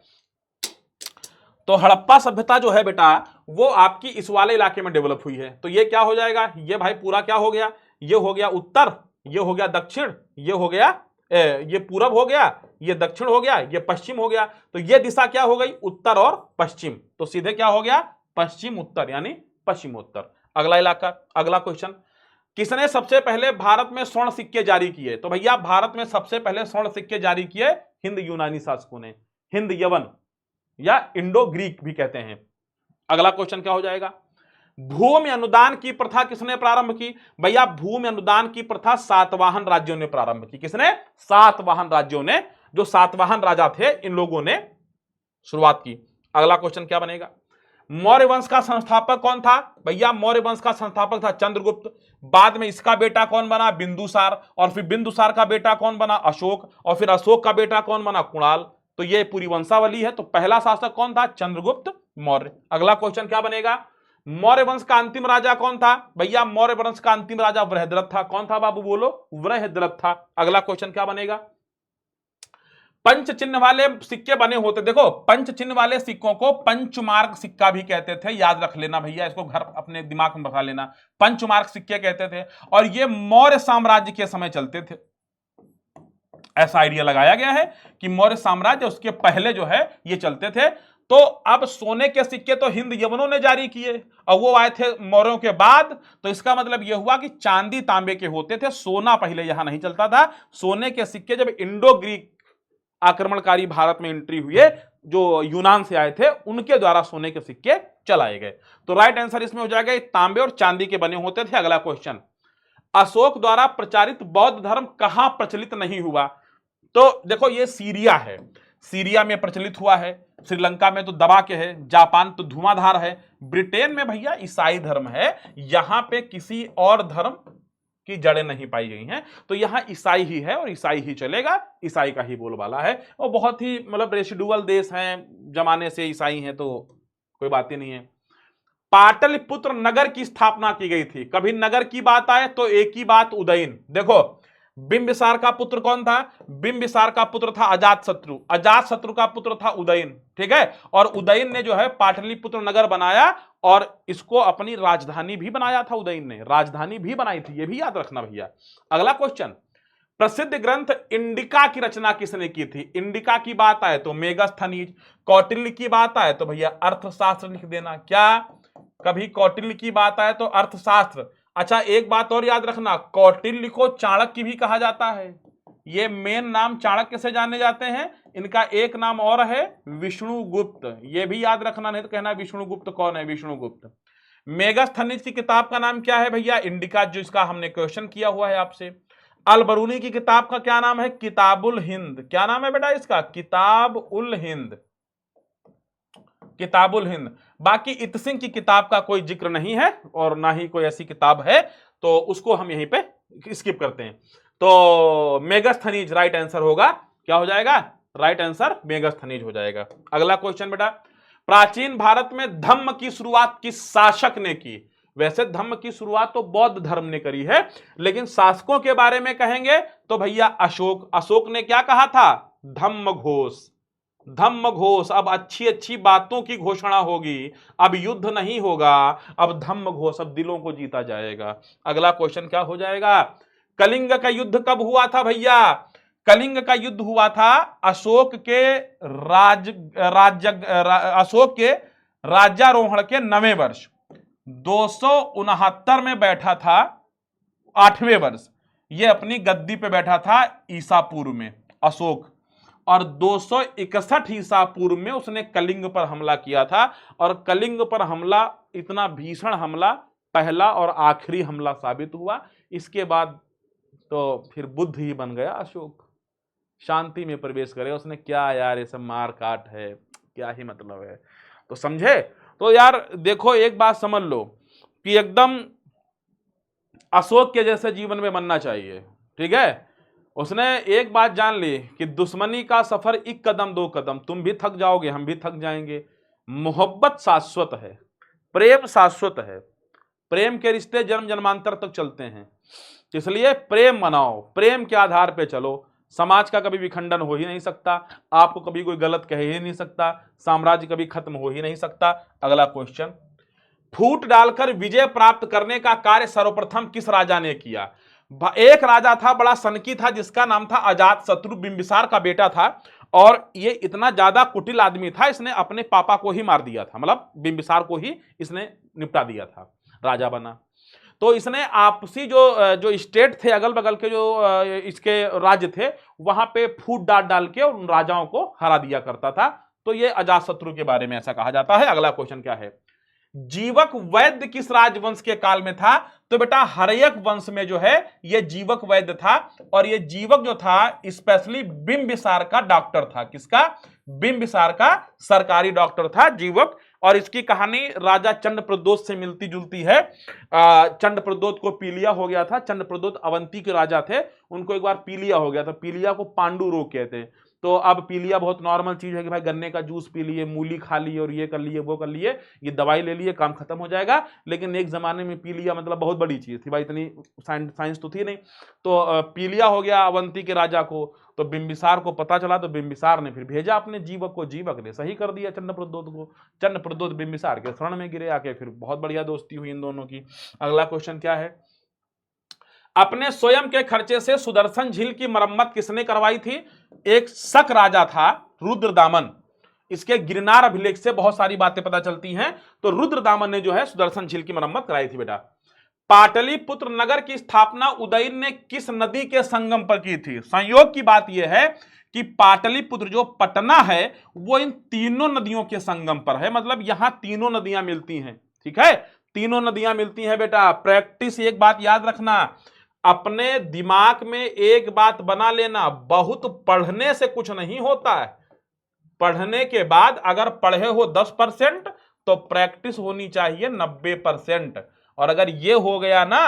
तो हड़प्पा सभ्यता जो है बेटा, वो आपकी इस वाले इलाके में डेवलप हुई है। तो ये क्या हो जाएगा? ये भाई पूरा क्या हो गया? ये हो गया उत्तर, ये हो गया दक्षिण, ये हो गया ये पूरब हो गया, ये दक्षिण हो गया, ये पश्चिम हो गया। तो ये दिशा क्या हो गई? उत्तर और पश्चिम। तो सीधे क्या हो गया? पश्चिम उत्तर, यानी पश्चिम उत्तर। अगला इलाका, अगला क्वेश्चन, किसने सबसे पहले भारत में स्वर्ण सिक्के जारी किए? तो भैया भारत में सबसे पहले स्वर्ण सिक्के जारी किए हिंद यूनानी शासकों ने, हिंद यवन या इंडो ग्रीक भी कहते हैं। अगला क्वेश्चन क्या हो जाएगा? भूमि अनुदान की प्रथा किसने प्रारंभ की? भैया भूमि अनुदान की प्रथा सातवाहन राज्यों ने प्रारंभ की। किसने? सातवाहन राज्यों ने, जो सातवाहन राजा थे इन लोगों ने शुरुआत की। अगला क्वेश्चन क्या बनेगा? मौर्य वंश का संस्थापक कौन था? भैया मौर्य वंश का संस्थापक था चंद्रगुप्त। बाद में इसका बेटा कौन बना? बिंदुसार। और फिर बिंदुसार का बेटा कौन बना? अशोक। और फिर अशोक का बेटा कौन बना? कुणाल। तो ये पूरी वंशावली है। तो पहला शासक कौन था? चंद्रगुप्त मौर्य। अगला क्वेश्चन क्या बनेगा? मौर्य वंश का अंतिम राजा कौन था? भैया मौर्य वंश का अंतिम राजा वृहद्रथ था। कौन था बाबू? बोलो। वृहद्रथ था। अगला क्वेश्चन क्या बनेगा? पंच चिन्ह वाले सिक्के बने होते, देखो पंच चिन्ह वाले सिक्कों को पंचमार्क सिक्का भी कहते थे, याद रख लेना भैया, इसको घर अपने दिमाग में बसा लेना। पंचमार्क सिक्के कहते थे, और ये मौर्य साम्राज्य के समय चलते थे। ऐसा आइडिया लगाया गया है कि मौर्य साम्राज्य उसके पहले जो है ये चलते थे। तो अब सोने के सिक्के तो हिंद यवनों ने जारी किए और वो आए थे मौर्यों के बाद। तो इसका मतलब यह हुआ कि चांदी तांबे के होते थे, सोना पहले यहां नहीं चलता था। सोने के सिक्के जब इंडो ग्रीक आक्रमणकारी भारत में एंट्री हुए, जो यूनान से आए थे, उनके द्वारा सोने के सिक्के चलाए गए। तो राइट आंसर इसमें हो जाएगा तांबे और चांदी के बने होते थे। अगला क्वेश्चन, अशोक द्वारा प्रचारित बौद्ध धर्म कहां प्रचलित नहीं हुआ? तो देखो ये सीरिया है। सीरिया में प्रचलित हुआ है, श्रीलंका में तो दबा के है, जापान तो धुआंधार है, ब्रिटेन में भैया ईसाई धर्म है, यहां पे किसी और धर्म की जड़ें नहीं पाई गई हैं, तो यहां ईसाई ही है और ईसाई ही चलेगा, ईसाई का ही बोलबाला है। और बहुत ही मतलब रेसिडुअल देश हैं, जमाने से ईसाई हैं, तो कोई बात ही नहीं है। पाटलिपुत्र नगर की स्थापना की गई थी। कभी नगर की बात आए तो एक ही बात उदयन। देखो बिंबिसार का पुत्र कौन था? बिंबिसार का पुत्र था अजातशत्रु, अजातशत्रु का पुत्र था उदयन, ठीक है। और उदयन ने जो है पाटलिपुत्र नगर बनाया और इसको अपनी राजधानी भी बनाया था। उदयन ने राजधानी भी बनाई थी, ये भी याद रखना भैया। अगला क्वेश्चन, प्रसिद्ध ग्रंथ इंडिका की रचना किसने की थी? इंडिका की बात आए तो मेगस्थनीज, कौटिल्य की बात आए तो भैया अर्थशास्त्र लिख देना। क्या? कभी कौटिल्य की बात आए तो अर्थशास्त्र। अच्छा एक बात और याद रखना, कौटिल्य को चाणक्य भी कहा जाता है। ये मेन नाम चाणक्य से जाने जाते हैं, इनका एक नाम और है विष्णुगुप्त, ये भी याद रखना, नहीं तो कहना विष्णुगुप्त कौन है? विष्णुगुप्त। मेगस्थनीज की किताब का नाम क्या है भैया? इंडिका, जो इसका हमने क्वेश्चन किया हुआ है आपसे। अल बरूनी की किताब का क्या नाम है? किताबुल हिंद। क्या नाम है बेटा इसका? किताब उल हिंद, किताबुल हिंद। बाकी इत्सिंग की किताब का कोई जिक्र नहीं है और ना ही कोई ऐसी किताब है, तो उसको हम यहीं पे स्किप करते हैं। तो मेगस्थनीज राइट आंसर होगा। क्या हो जाएगा? राइट आंसर मेगस्थनीज हो जाएगा। अगला क्वेश्चन बेटा, प्राचीन भारत में धम्म की शुरुआत किस शासक ने की? वैसे धम्म की शुरुआत तो बौद्ध धर्म ने करी है, लेकिन शासकों के बारे में कहेंगे तो भैया अशोक। अशोक ने क्या कहा था? धम्म घोष, धम्म घोष। अब अच्छी अच्छी बातों की घोषणा होगी, अब युद्ध नहीं होगा, अब धम्म घोष, अब दिलों को जीता जाएगा। अगला क्वेश्चन क्या हो जाएगा? कलिंग का युद्ध कब हुआ था भैया? कलिंग का युद्ध हुआ था अशोक के अशोक के राज्यारोहण के 9वें वर्ष, 269 में बैठा था, 8वें वर्ष ये अपनी गद्दी पे बैठा था ईसा पूर्व में अशोक, और 261 ईसा पूर्व में उसने कलिंग पर हमला किया था। और कलिंग पर हमला इतना भीषण हमला, पहला और आखिरी हमला साबित हुआ। इसके बाद तो फिर बुद्ध ही बन गया अशोक, शांति में प्रवेश करे उसने। क्या यार ये सब मार काट है, क्या ही मतलब है, तो समझे? तो यार देखो एक बात समझ लो कि एकदम अशोक के जैसे जीवन में बनना चाहिए, ठीक है। उसने एक बात जान ली कि दुश्मनी का सफर 1 कदम 2 कदम, तुम भी थक जाओगे हम भी थक जाएंगे। मोहब्बत शाश्वत है, प्रेम शाश्वत है, प्रेम के रिश्ते जन्म जन्मांतर तक चलते हैं, इसलिए प्रेम मनाओ, प्रेम के आधार पे चलो। समाज का कभी विखंडन हो ही नहीं सकता, आपको कभी कोई गलत कह ही नहीं सकता, साम्राज्य कभी खत्म हो ही नहीं सकता। अगला क्वेश्चन, फूट डालकर विजय प्राप्त करने का कार्य सर्वप्रथम किस राजा ने किया? एक राजा था, बड़ा सनकी था, जिसका नाम था अजातशत्रु, बिंबिसार का बेटा था। और ये इतना ज्यादा कुटिल आदमी था, इसने अपने पापा को ही मार दिया था, मतलब बिंबिसार को ही इसने निपटा दिया था, राजा बना। तो इसने आपसी जो स्टेट थे, अगल बगल के जो इसके राज्य थे, वहां पे फूट डाल डाल के उन राजाओं को हरा दिया करता था। तो ये अजातशत्रु के बारे में ऐसा कहा जाता है। अगला क्वेश्चन क्या है? जीवक वैद्य किस राजवंश के काल में था? तो बेटा हर्यक वंश में जो है ये जीवक वैद्य था। और ये जीवक जो था स्पेशली बिंबिसार का डॉक्टर था। किसका? बिंबिसार का सरकारी डॉक्टर था जीवक। और इसकी कहानी राजा चंद्रप्रद्योत से मिलती जुलती है। चंद्रप्रद्योत को पीलिया हो गया था, चंद्रप्रद्योत अवंती के राजा थे, उनको एक बार पीलिया हो गया था, पीलिया को पांडु रोग कहते हैं। तो अब पीलिया बहुत नॉर्मल चीज है कि भाई गन्ने का जूस पी लिए, मूली खा लिए और ये कर लिए वो कर लिए, ये दवाई ले लिए काम खत्म हो जाएगा। लेकिन एक जमाने में पीलिया मतलब बहुत बड़ी चीज थी भाई, इतनी साइंस तो थी नहीं। तो पीलिया हो गया अवंती के राजा को, तो बिंबिसार को पता चला, तो बिंबिसार ने फिर भेजा अपने जीवक को, जीवक ने सही कर दिया चंद्रप्रद्योत को। चंद्रप्रद्योत बिंबिसार के शरण में गिरे आके, फिर बहुत बढ़िया दोस्ती हुई इन दोनों की। अगला क्वेश्चन क्या है? अपने स्वयं के खर्चे से सुदर्शन झील की मरम्मत किसने करवाई थी? एक शक राजा था रुद्रदामन। इसके गिरनार अभिलेख से बहुत सारी बातें पता चलती हैं। तो रुद्रदामन ने जो है सुदर्शन झील की मरम्मत कराई थी बेटा। पाटलिपुत्र नगर की स्थापना उदयन ने किस नदी के संगम पर की थी? संयोग की बात यह है कि पाटलिपुत्र जो पटना है वो इन तीनों नदियों के संगम पर है, मतलब यहां तीनों नदियां मिलती हैं, ठीक है, तीनों नदियां मिलती हैं बेटा। प्रैक्टिस, एक बात याद रखना, अपने दिमाग में एक बात बना लेना, बहुत पढ़ने से कुछ नहीं होता है, पढ़ने के बाद अगर पढ़े हो 10% तो प्रैक्टिस होनी चाहिए 90%। और अगर ये हो गया ना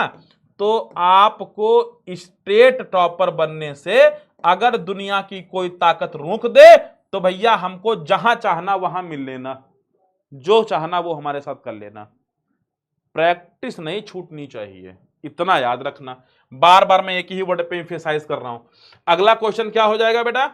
तो आपको स्टेट टॉपर बनने से अगर दुनिया की कोई ताकत रोक दे तो भैया हमको जहां चाहना वहां मिल लेना, जो चाहना वो हमारे साथ कर लेना। प्रैक्टिस नहीं छूटनी चाहिए, इतना याद रखना। बार बार मैं एक ही वर्ड पे एम्फेसाइज कर रहा हूं। अगला क्वेश्चन क्या हो जाएगा बेटा?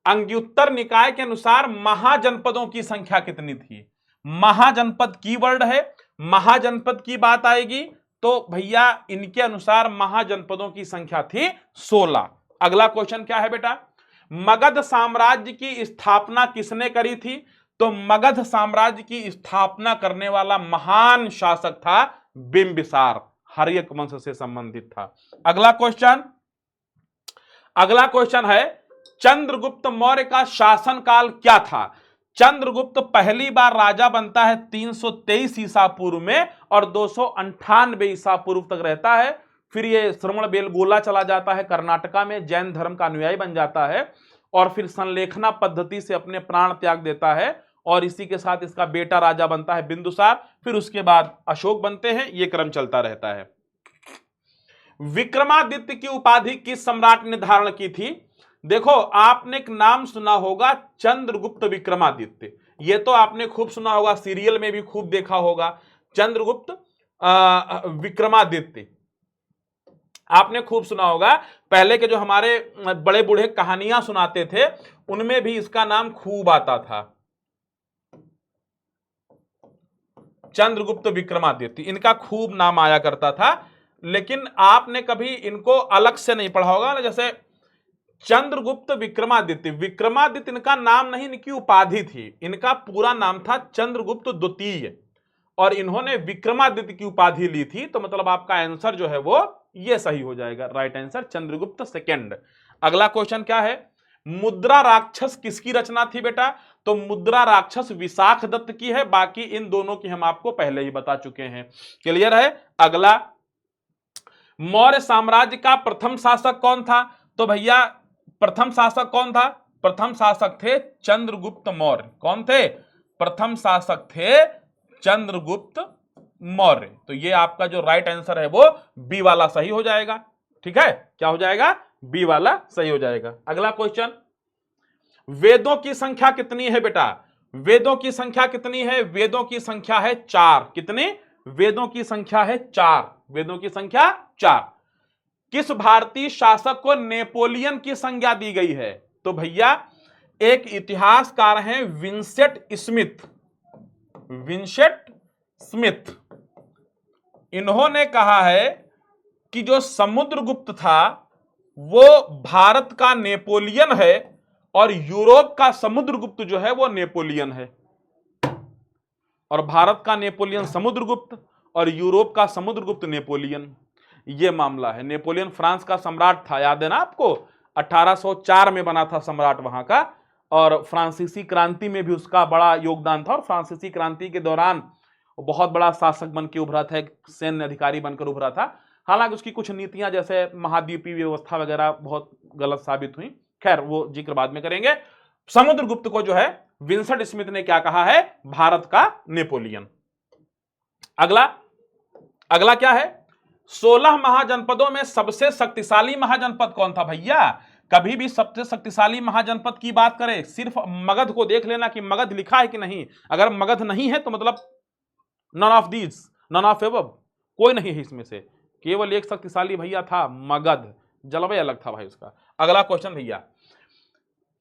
अंग्युत्तर निकाय के अनुसार महाजनपदों की संख्या कितनी थी? महाजनपद कीवर्ड है, महाजनपद की बात आएगी तो भैया इनके अनुसार महाजनपदों की संख्या थी 16। अगला क्वेश्चन क्या है बेटा? मगध साम्राज्य की स्थापना किसने करी थी? तो मगध साम्राज्य की स्थापना करने वाला महान शासक था बिंबिसार, हर्यक वंश से संबंधित था। अगला क्वेश्चन है चंद्रगुप्त मौर्य का शासनकाल क्या था? चंद्रगुप्त पहली बार राजा बनता है 323 ईसा पूर्व में और 298 ईसा पूर्व तक रहता है। फिर ये श्रवण बेलगोला चला जाता है कर्नाटका में, जैन धर्म का अनुयायी बन जाता है और फिर संलेखना पद्धति से अपने प्राण त्याग देता है और इसी के साथ इसका बेटा राजा बनता है बिंदुसार। फिर उसके बाद अशोक बनते हैं, ये क्रम चलता रहता है। विक्रमादित्य की उपाधि किस सम्राट ने धारण की थी? देखो आपने एक नाम सुना होगा चंद्रगुप्त विक्रमादित्य, ये तो आपने खूब सुना होगा, सीरियल में भी खूब देखा होगा। चंद्रगुप्त विक्रमादित्य आपने खूब सुना होगा। पहले के जो हमारे बड़े बूढ़े कहानियां सुनाते थे उनमें भी इसका नाम खूब आता था, चंद्रगुप्त विक्रमादित्य, इनका खूब नाम आया करता था। लेकिन आपने कभी इनको अलग से नहीं पढ़ा होगा ना, जैसे चंद्रगुप्त विक्रमादित्य, विक्रमादित्य इनका नाम नहीं, इनकी उपाधि थी। इनका पूरा नाम था चंद्रगुप्त द्वितीय और इन्होंने विक्रमादित्य की उपाधि ली थी। तो मतलब आपका आंसर जो है वो ये सही हो जाएगा, राइट आंसर चंद्रगुप्त सेकंड। अगला क्वेश्चन क्या है? मुद्रा राक्षस किसकी रचना थी बेटा? तो मुद्रा राक्षस विशाख दत्त की है, बाकी इन दोनों की हम आपको पहले ही बता चुके हैं। क्लियर है? अगला, मौर्य साम्राज्य का प्रथम शासक कौन था? तो भैया प्रथम शासक कौन था? प्रथम शासक थे चंद्रगुप्त मौर्य। कौन थे? प्रथम शासक थे चंद्रगुप्त मौर्य। तो ये आपका जो राइट आंसर है वो बी वाला सही हो जाएगा। ठीक है, क्या हो जाएगा? बी वाला सही हो जाएगा। अगला क्वेश्चन, वेदों की संख्या कितनी है बेटा? वेदों की संख्या कितनी है? वेदों की संख्या है 4। कितनी? वेदों की संख्या है 4। वेदों की संख्या 4। किस भारतीय शासक को नेपोलियन की संज्ञा दी गई है? तो भैया एक इतिहासकार हैं विंसेंट स्मिथ। विंसेंट स्मिथ, इन्होंने कहा है कि जो समुद्रगुप्त था वो भारत का नेपोलियन है और यूरोप का समुद्रगुप्त जो है वो नेपोलियन है। और भारत का नेपोलियन समुद्रगुप्त और यूरोप का समुद्रगुप्त नेपोलियन, ये मामला है। नेपोलियन फ्रांस का सम्राट था, याद है ना आपको? 1804 में बना था सम्राट वहां का, और फ्रांसीसी क्रांति में भी उसका बड़ा योगदान था। और फ्रांसीसी क्रांति के दौरान बहुत बड़ा शासक बन के उभरा था, एक सैन्य अधिकारी बनकर उभरा था। हालांकि उसकी कुछ नीतियां जैसे महाद्वीपीय व्यवस्था वगैरह बहुत गलत साबित हुई, खैर वो जिक्र बाद में करेंगे। समुद्रगुप्त को जो है विंसेंट स्मिथ ने क्या कहा है? भारत का नेपोलियन। अगला क्या है? 16 महाजनपदों में सबसे शक्तिशाली महाजनपद कौन था? भैया कभी भी सबसे शक्तिशाली महाजनपद की बात करें सिर्फ मगध को देख लेना कि मगध लिखा है कि नहीं। अगर मगध नहीं है तो मतलब none of these, none of above, कोई नहीं है इसमें से। केवल एक शक्तिशाली भैया था मगध, जलवा अलग था भाई उसका। अगला क्वेश्चन भैया,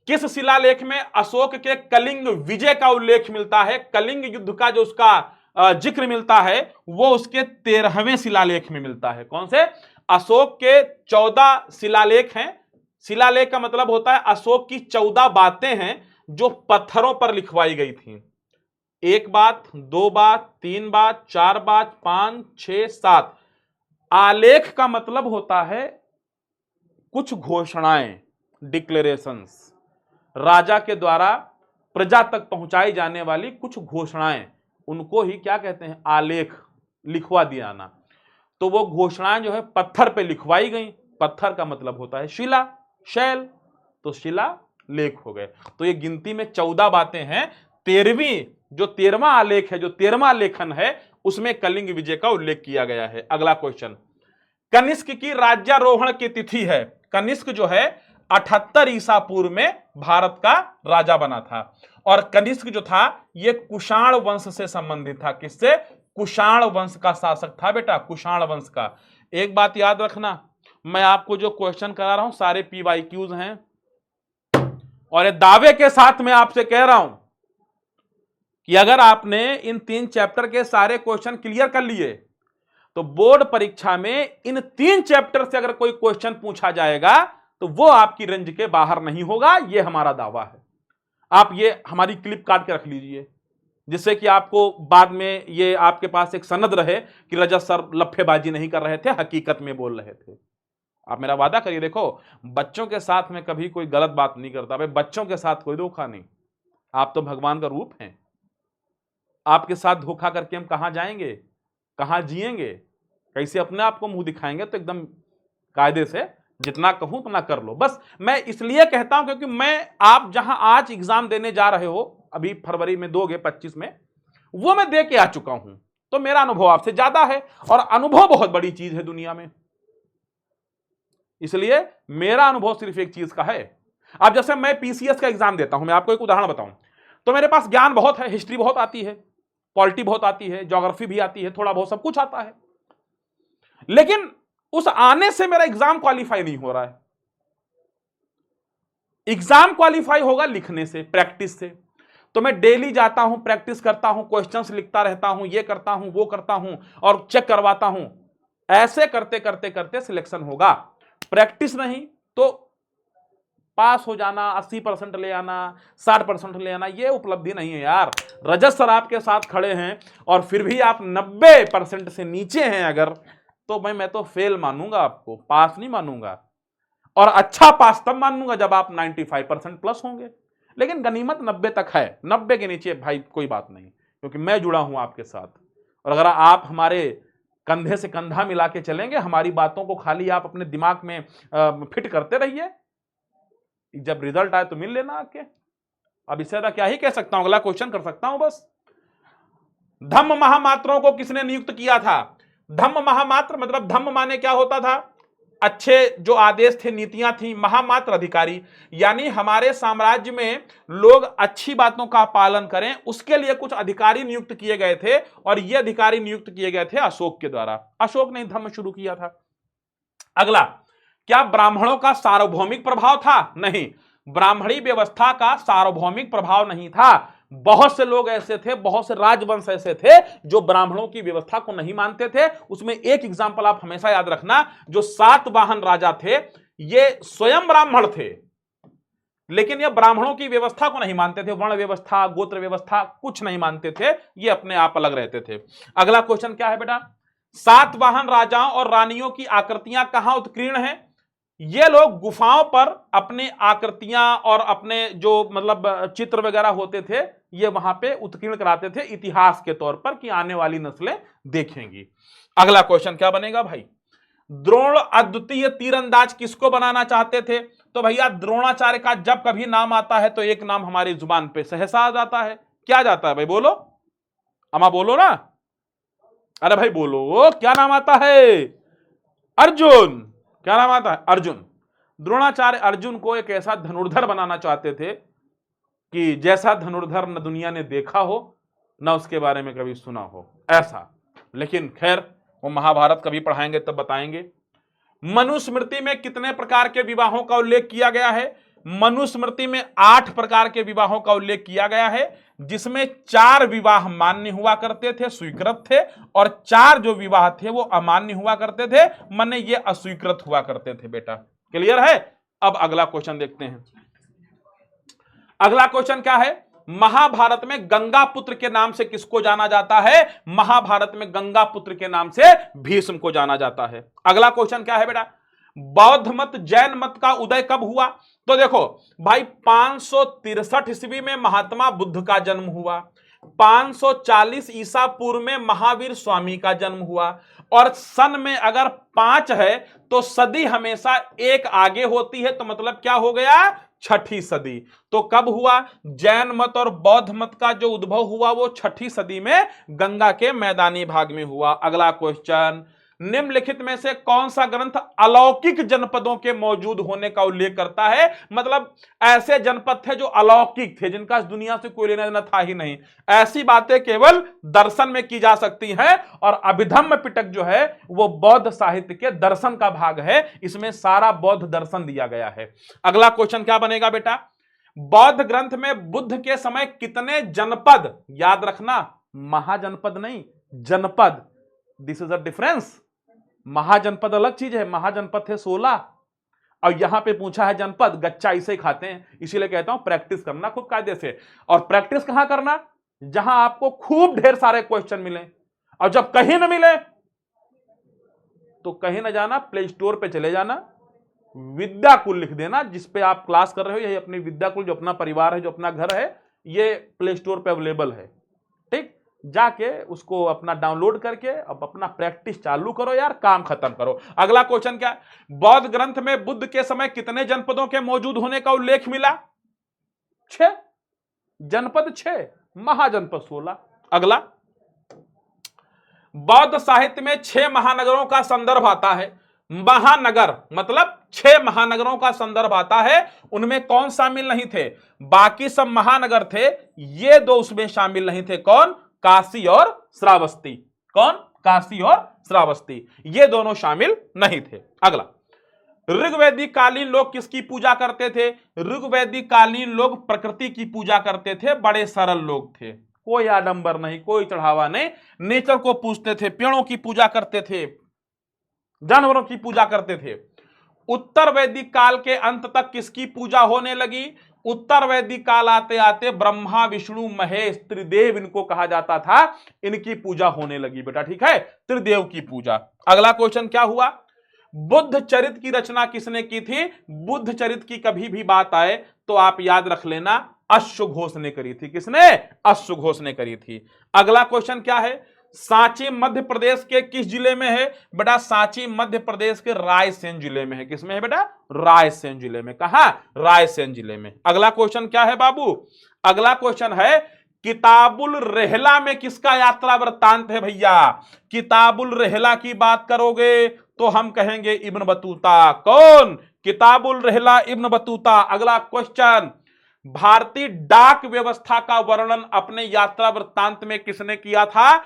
किस शिलालेख में अशोक के कलिंग विजय का उल्लेख मिलता है? कलिंग युद्ध का जो उसका जिक्र मिलता है वो उसके 13वें शिलालेख में मिलता है। कौन से? अशोक के 14 शिलालेख हैं। शिलालेख का मतलब होता है अशोक की 14 बातें हैं जो पत्थरों पर लिखवाई गई थी। 1 बात, 2 बात, 3 बात, 4 बात, 5, 6, 7। आलेख का मतलब होता है कुछ घोषणाएं, डिक्लेरेशंस, राजा के द्वारा प्रजा तक पहुंचाई जाने वाली कुछ घोषणाएं, उनको ही क्या कहते हैं? आलेख, लिखवा दिया ना। तो वो घोषणाएं जो है पत्थर पे लिखवाई गई। पत्थर का मतलब होता है शिला, शैल, तो शिला लेख हो गए। तो ये गिनती में 14 बातें हैं। 13वीं जो 13वां आलेख है, जो 13वां लेखन है, उसमें कलिंग विजय का उल्लेख किया गया है। अगला क्वेश्चन, कनिष्क की राज्यारोहण की तिथि है। कनिष्क जो है 78 ईसा पूर्व में भारत का राजा बना था। और कनिष्क जो था ये कुषाण वंश से संबंधित था। किससे? कुषाण वंश का शासक था बेटा, कुषाण वंश का। एक बात याद रखना, मैं आपको जो क्वेश्चन करा रहा हूं सारे PYQs हैं, और ये दावे के साथ मैं आपसे कह रहा हूं कि अगर आपने इन 3 चैप्टर के सारे क्वेश्चन क्लियर कर लिए तो बोर्ड परीक्षा में इन 3 चैप्टर से अगर कोई क्वेश्चन पूछा जाएगा तो वो आपकी रेंज के बाहर नहीं होगा। ये हमारा दावा है। आप ये हमारी क्लिप काट के रख लीजिए, जिससे कि आपको बाद में ये आपके पास एक सनद रहे कि रजत सर लफ्फेबाजी नहीं कर रहे थे, हकीकत में बोल रहे थे। आप मेरा वादा करिए। देखो, बच्चों के साथ में कभी कोई गलत बात नहीं करता भाई, बच्चों के साथ कोई धोखा नहीं। आप तो भगवान का रूप हैं, आपके साथ धोखा करके हम कहां जाएंगे, कहां जिएंगे, कैसे अपने आप को मुंह दिखाएंगे? तो एकदम कायदे से जितना कहूं उतना कर लो। बस मैं इसलिए कहता हूं क्योंकि मैं, आप जहां आज एग्जाम देने जा रहे हो, अभी फरवरी में दोगे 25 में, वो मैं दे के आ चुका हूं, तो मेरा अनुभव आपसे ज्यादा है, और अनुभव बहुत बड़ी चीज है दुनिया में। इसलिए मेरा अनुभव सिर्फ एक चीज का है। अब जैसे मैं PCS का एग्जाम देता हूं, मैं आपको एक उदाहरण बताऊं, तो मेरे पास ज्ञान बहुत है, हिस्ट्री बहुत आती है, पॉलिटी बहुत आती है, ज्योग्राफी भी आती है, थोड़ा बहुत सब कुछ आता है, लेकिन उस आने से मेरा एग्जाम क्वालिफाई नहीं हो रहा है। एग्जाम क्वालिफाई होगा लिखने से, प्रैक्टिस से। तो मैं डेली जाता हूं, प्रैक्टिस करता हूं, क्वेश्चंस लिखता रहता हूं, ये करता हूं, वो करता हूं, और चेक करवाता हूं। ऐसे करते करते करते सिलेक्शन होगा। प्रैक्टिस नहीं तो पास हो जाना, 80% ले आना, 60% ले आना, ये उपलब्धि नहीं है यार। रजत सर आपके साथ खड़े हैं और फिर भी आप 90% से नीचे हैं अगर, तो मैं तो फेल मानूंगा आपको, पास नहीं मानूंगा। और अच्छा पास तब मानूंगा जब आप 95% प्लस होंगे। लेकिन गनीमत 90 तक है, 90 के नीचे भाई कोई बात नहीं, क्योंकि मैं जुड़ा हूं आपके साथ। और अगर आप हमारे कंधे से कंधा मिला के चलेंगे, हमारी बातों को खाली आप अपने दिमाग में फिट करते रहिए, जब रिजल्ट आए तो मिल लेना आके। अब इससे ज्यादा क्या ही कह सकता हूं, अगला क्वेश्चन कर सकता हूं बस। धम्म महामात्रों को किसने नियुक्त किया था? धम्म महामात्र मतलब धम्म माने क्या होता था? अच्छे जो आदेश थे, नीतियां थी। महामात्र अधिकारी, यानी हमारे साम्राज्य में लोग अच्छी बातों का पालन करें, उसके लिए कुछ अधिकारी नियुक्त किए गए थे, और ये अधिकारी नियुक्त किए गए थे अशोक के द्वारा। अशोक ने धम्म शुरू किया था। अगला, क्या ब्राह्मणों का सार्वभौमिक प्रभाव था? नहीं, ब्राह्मणी व्यवस्था का सार्वभौमिक प्रभाव नहीं था। बहुत से लोग ऐसे थे, बहुत से राजवंश ऐसे थे जो ब्राह्मणों की व्यवस्था को नहीं मानते थे। उसमें एक एग्जांपल आप हमेशा याद रखना, जो सातवाहन राजा थे ये स्वयं ब्राह्मण थे, लेकिन ये ब्राह्मणों की व्यवस्था को नहीं मानते थे। वर्ण व्यवस्था, गोत्र व्यवस्था कुछ नहीं मानते थे, ये अपने आप अलग रहते थे। अगला क्वेश्चन क्या है बेटा? सातवाहन राजाओं और रानियों की आकृतियां कहां उत्कीर्ण हैं? ये लोग गुफाओं पर अपनी आकृतियां और अपने जो मतलब चित्र वगैरह होते थे, ये वहां पे उत्कीर्ण कराते थे इतिहास के तौर पर, कि आने वाली नस्लें देखेंगी। अगला क्वेश्चन क्या बनेगा भाई? द्रोण अद्वितीय तीरंदाज किसको बनाना चाहते थे? तो भैया द्रोणाचार्य का जब कभी नाम आता है तो एक नाम हमारी जुबान पे सहसा आ जाता है। क्या जाता है भाई? बोलो अमा, बोलो ना, अरे भाई बोलो, क्या नाम आता है? अर्जुन। क्या नाम आता है? अर्जुन। द्रोणाचार्य अर्जुन को एक ऐसा धनुर्धर बनाना चाहते थे कि जैसा धनुर्धर न दुनिया ने देखा हो, न उसके बारे में कभी सुना हो, ऐसा। लेकिन खैर, वो महाभारत कभी पढ़ाएंगे तब बताएंगे। मनुस्मृति में कितने प्रकार के विवाहों का उल्लेख किया गया है? मनुस्मृति में 8 प्रकार के विवाहों का उल्लेख किया गया है, जिसमें 4 विवाह मान्य हुआ करते थे, स्वीकृत थे, और 4 जो विवाह थे वो अमान्य हुआ करते थे, माने ये अस्वीकृत हुआ करते थे। बेटा क्लियर है? अब अगला क्वेश्चन देखते हैं। अगला क्वेश्चन क्या है? महाभारत में गंगा पुत्र के नाम से किसको जाना जाता है? महाभारत में गंगा पुत्र के नाम से भीष्म को जाना जाता है। अगला क्वेश्चन क्या है बेटा? बौद्ध मत, जैन मत का उदय कब हुआ? तो देखो भाई, 563 ईस्वी में महात्मा बुद्ध का जन्म हुआ, 540 ईसा पूर्व में महावीर स्वामी का जन्म हुआ, और सन में अगर 5 है तो सदी हमेशा एक आगे होती है, तो मतलब क्या हो गया? छठी सदी। तो कब हुआ? जैन मत और बौद्ध मत का जो उद्भव हुआ वो छठी सदी में गंगा के मैदानी भाग में हुआ। अगला क्वेश्चन, निम्नलिखित में से कौन सा ग्रंथ अलौकिक जनपदों के मौजूद होने का उल्लेख करता है? मतलब ऐसे जनपद थे जो अलौकिक थे, जिनका इस दुनिया से कोई लेना देना था ही नहीं। ऐसी बातें केवल दर्शन में की जा सकती हैं, और अभिधम्म पिटक जो है वो बौद्ध साहित्य के दर्शन का भाग है, इसमें सारा बौद्ध दर्शन दिया गया है। अगला क्वेश्चन क्या बनेगा बेटा? बौद्ध ग्रंथ में बुद्ध के समय कितने जनपद, याद रखना महाजनपद नहीं, जनपद, दिस इज अ डिफरेंस। महाजनपद अलग चीज है, महाजनपद थे 16, और यहां पे पूछा है जनपद, गच्चा इसे खाते हैं। इसीलिए कहता हूं प्रैक्टिस करना खूब कायदे से। और प्रैक्टिस कहां करना? जहां आपको खूब ढेर सारे क्वेश्चन मिले, और जब कहीं ना मिले तो कहीं ना जाना, प्ले स्टोर पे चले जाना, विद्याकुल लिख देना, जिसपे आप क्लास कर रहे हो, यही अपनी विद्याकुल, जो अपना परिवार है, जो अपना घर है, ये प्ले स्टोर पे अवेलेबल है। ठीक, जाके उसको अपना डाउनलोड करके अब अपना प्रैक्टिस चालू करो यार, काम खत्म करो। अगला क्वेश्चन क्या? बौद्ध ग्रंथ में बुद्ध के समय कितने जनपदों के मौजूद होने का उल्लेख मिला? 6 जनपद, 6 महाजनपद 16। अगला, बौद्ध साहित्य में 6 महानगरों का संदर्भ आता है। महानगर मतलब 6 महानगरों का संदर्भ आता है, उनमें कौन शामिल नहीं थे? बाकी सब महानगर थे, ये दो उसमें शामिल नहीं थे। कौन? काशी और श्रावस्ती। कौन? काशी और श्रावस्ती, ये दोनों शामिल नहीं थे। अगला, ऋग्वैदिक कालीन लोग किसकी पूजा करते थे? ऋग्वैदिक कालीन लोग प्रकृति की पूजा करते थे, बड़े सरल लोग थे, कोई आडंबर नहीं, कोई चढ़ावा नहीं, नेचर को पूजते थे, पेड़ों की पूजा करते थे, जानवरों की पूजा करते थे। उत्तर वैदिक काल के अंत तक किसकी पूजा होने लगी? उत्तर वैदिक काल आते आते ब्रह्मा विष्णु महेश त्रिदेव इनको कहा जाता था, इनकी पूजा होने लगी बेटा। ठीक है, त्रिदेव की पूजा। अगला क्वेश्चन क्या हुआ? बुद्ध चरित की रचना किसने की थी? बुद्ध चरित की कभी भी बात आए तो आप याद रख लेना, अश्व घोष ने करी थी। किसने? अश्व घोष ने करी थी। अगला क्वेश्चन क्या है? सांची मध्य प्रदेश के किस जिले में है? बेटा सांची मध्य प्रदेश के रायसेन जिले में है। किसमें है बेटा? रायसेन जिले में। कहां? रायसेन जिले में। अगला क्वेश्चन क्या है बाबू? अगला क्वेश्चन है, किताबुल रेहला में किसका यात्रा वृत्तांत है भैया? किताबुल रेहला की बात करोगे तो हम कहेंगे इब्न बतूता। कौन? किताबुल रेहला इब्न बतूता। अगला क्वेश्चन, भारतीय डाक व्यवस्था का वर्णन अपने यात्रा वृत्तांत में किसने किया था?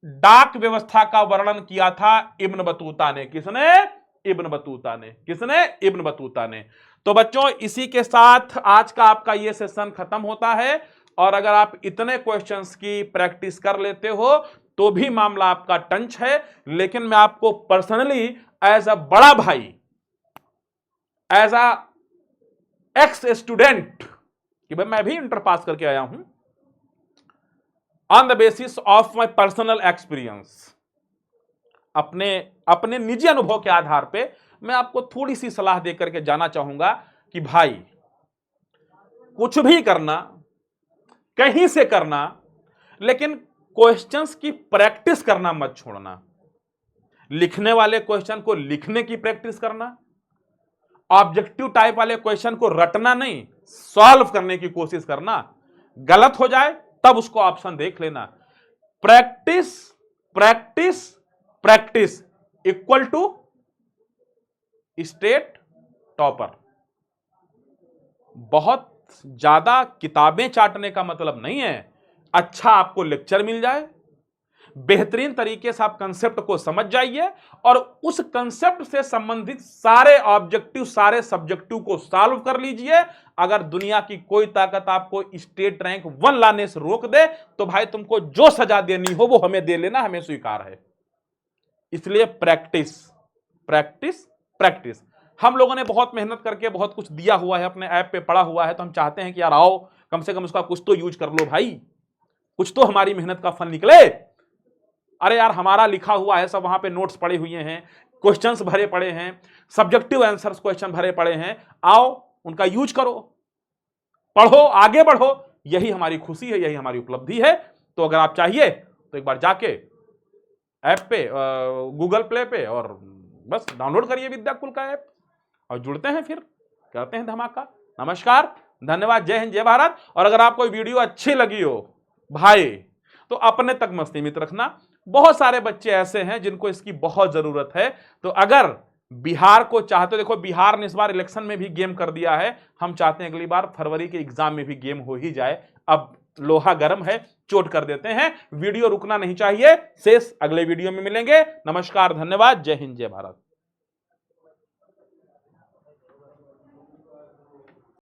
डाक व्यवस्था का वर्णन किया था इब्न बतूता ने। किसने? इब्न बतूता ने। किसने? इब्न बतूता ने। तो बच्चों, इसी के साथ आज का आपका ये सेशन खत्म होता है, और अगर आप इतने क्वेश्चंस की प्रैक्टिस कर लेते हो तो भी मामला आपका टंच है। लेकिन मैं आपको पर्सनली एज अ बड़ा भाई, एज अ एक्स स्टूडेंट, कि भाई मैं भी इंटर पास करके आया हूं, on the basis of my personal experience, अपने निजी अनुभव के आधार पे मैं आपको थोड़ी सी सलाह देकर के जाना चाहूंगा कि भाई कुछ भी करना, कहीं से करना, लेकिन क्वेश्चंस की प्रैक्टिस करना मत छोड़ना। लिखने वाले क्वेश्चन को लिखने की प्रैक्टिस करना, ऑब्जेक्टिव टाइप वाले क्वेश्चन को रटना नहीं, सॉल्व करने की कोशिश करना। गलत हो जाए तब उसको ऑप्शन देख लेना। Practice practice practice equal to state topper. बहुत ज्यादा किताबें चाटने का मतलब नहीं है, अच्छा आपको लेक्चर मिल जाए, बेहतरीन तरीके से आप कंसेप्ट को समझ जाइए, और उस कंसेप्ट से संबंधित सारे ऑब्जेक्टिव, सारे सब्जेक्टिव को सॉल्व कर लीजिए। अगर दुनिया की कोई ताकत आपको स्टेट रैंक 1 लाने से रोक दे तो भाई तुमको जो सजा देनी हो वो हमें दे लेना, हमें स्वीकार है। इसलिए प्रैक्टिस प्रैक्टिस प्रैक्टिस। हम लोगों ने बहुत मेहनत करके बहुत कुछ दिया हुआ है, अपने ऐप पे पड़ा हुआ है, तो हम चाहते हैं कि यार आओ कम से कम उसका कुछ तो यूज कर लो भाई, कुछ तो हमारी मेहनत का फल निकले। अरे यार हमारा लिखा हुआ है सब, वहां पे नोट्स पड़े हुए हैं, क्वेश्चंस भरे पड़े हैं, सब्जेक्टिव आंसर्स क्वेश्चन भरे पड़े हैं, आओ उनका यूज करो, पढ़ो, आगे बढ़ो। यही हमारी खुशी है, यही हमारी उपलब्धि है। तो अगर आप चाहिए तो एक बार जाके ऐप पे, गूगल प्ले पे, और बस डाउनलोड करिए विद्याकुल का ऐप और जुड़ते हैं, फिर करते हैं धमाका। नमस्कार, धन्यवाद, जय हिंद, जय भारत। और अगर आपको वीडियो अच्छी लगी हो भाई तो अपने तक मत सीमित रखना, बहुत सारे बच्चे ऐसे हैं जिनको इसकी बहुत जरूरत है। तो अगर बिहार को चाहते हो, देखो बिहार ने इस बार इलेक्शन में भी गेम कर दिया है, हम चाहते हैं अगली बार फरवरी के एग्जाम में भी गेम हो ही जाए। अब लोहा गर्म है, चोट कर देते हैं, वीडियो रुकना नहीं चाहिए। शेष अगले वीडियो में मिलेंगे। नमस्कार, धन्यवाद, जय हिंद, जय भारत।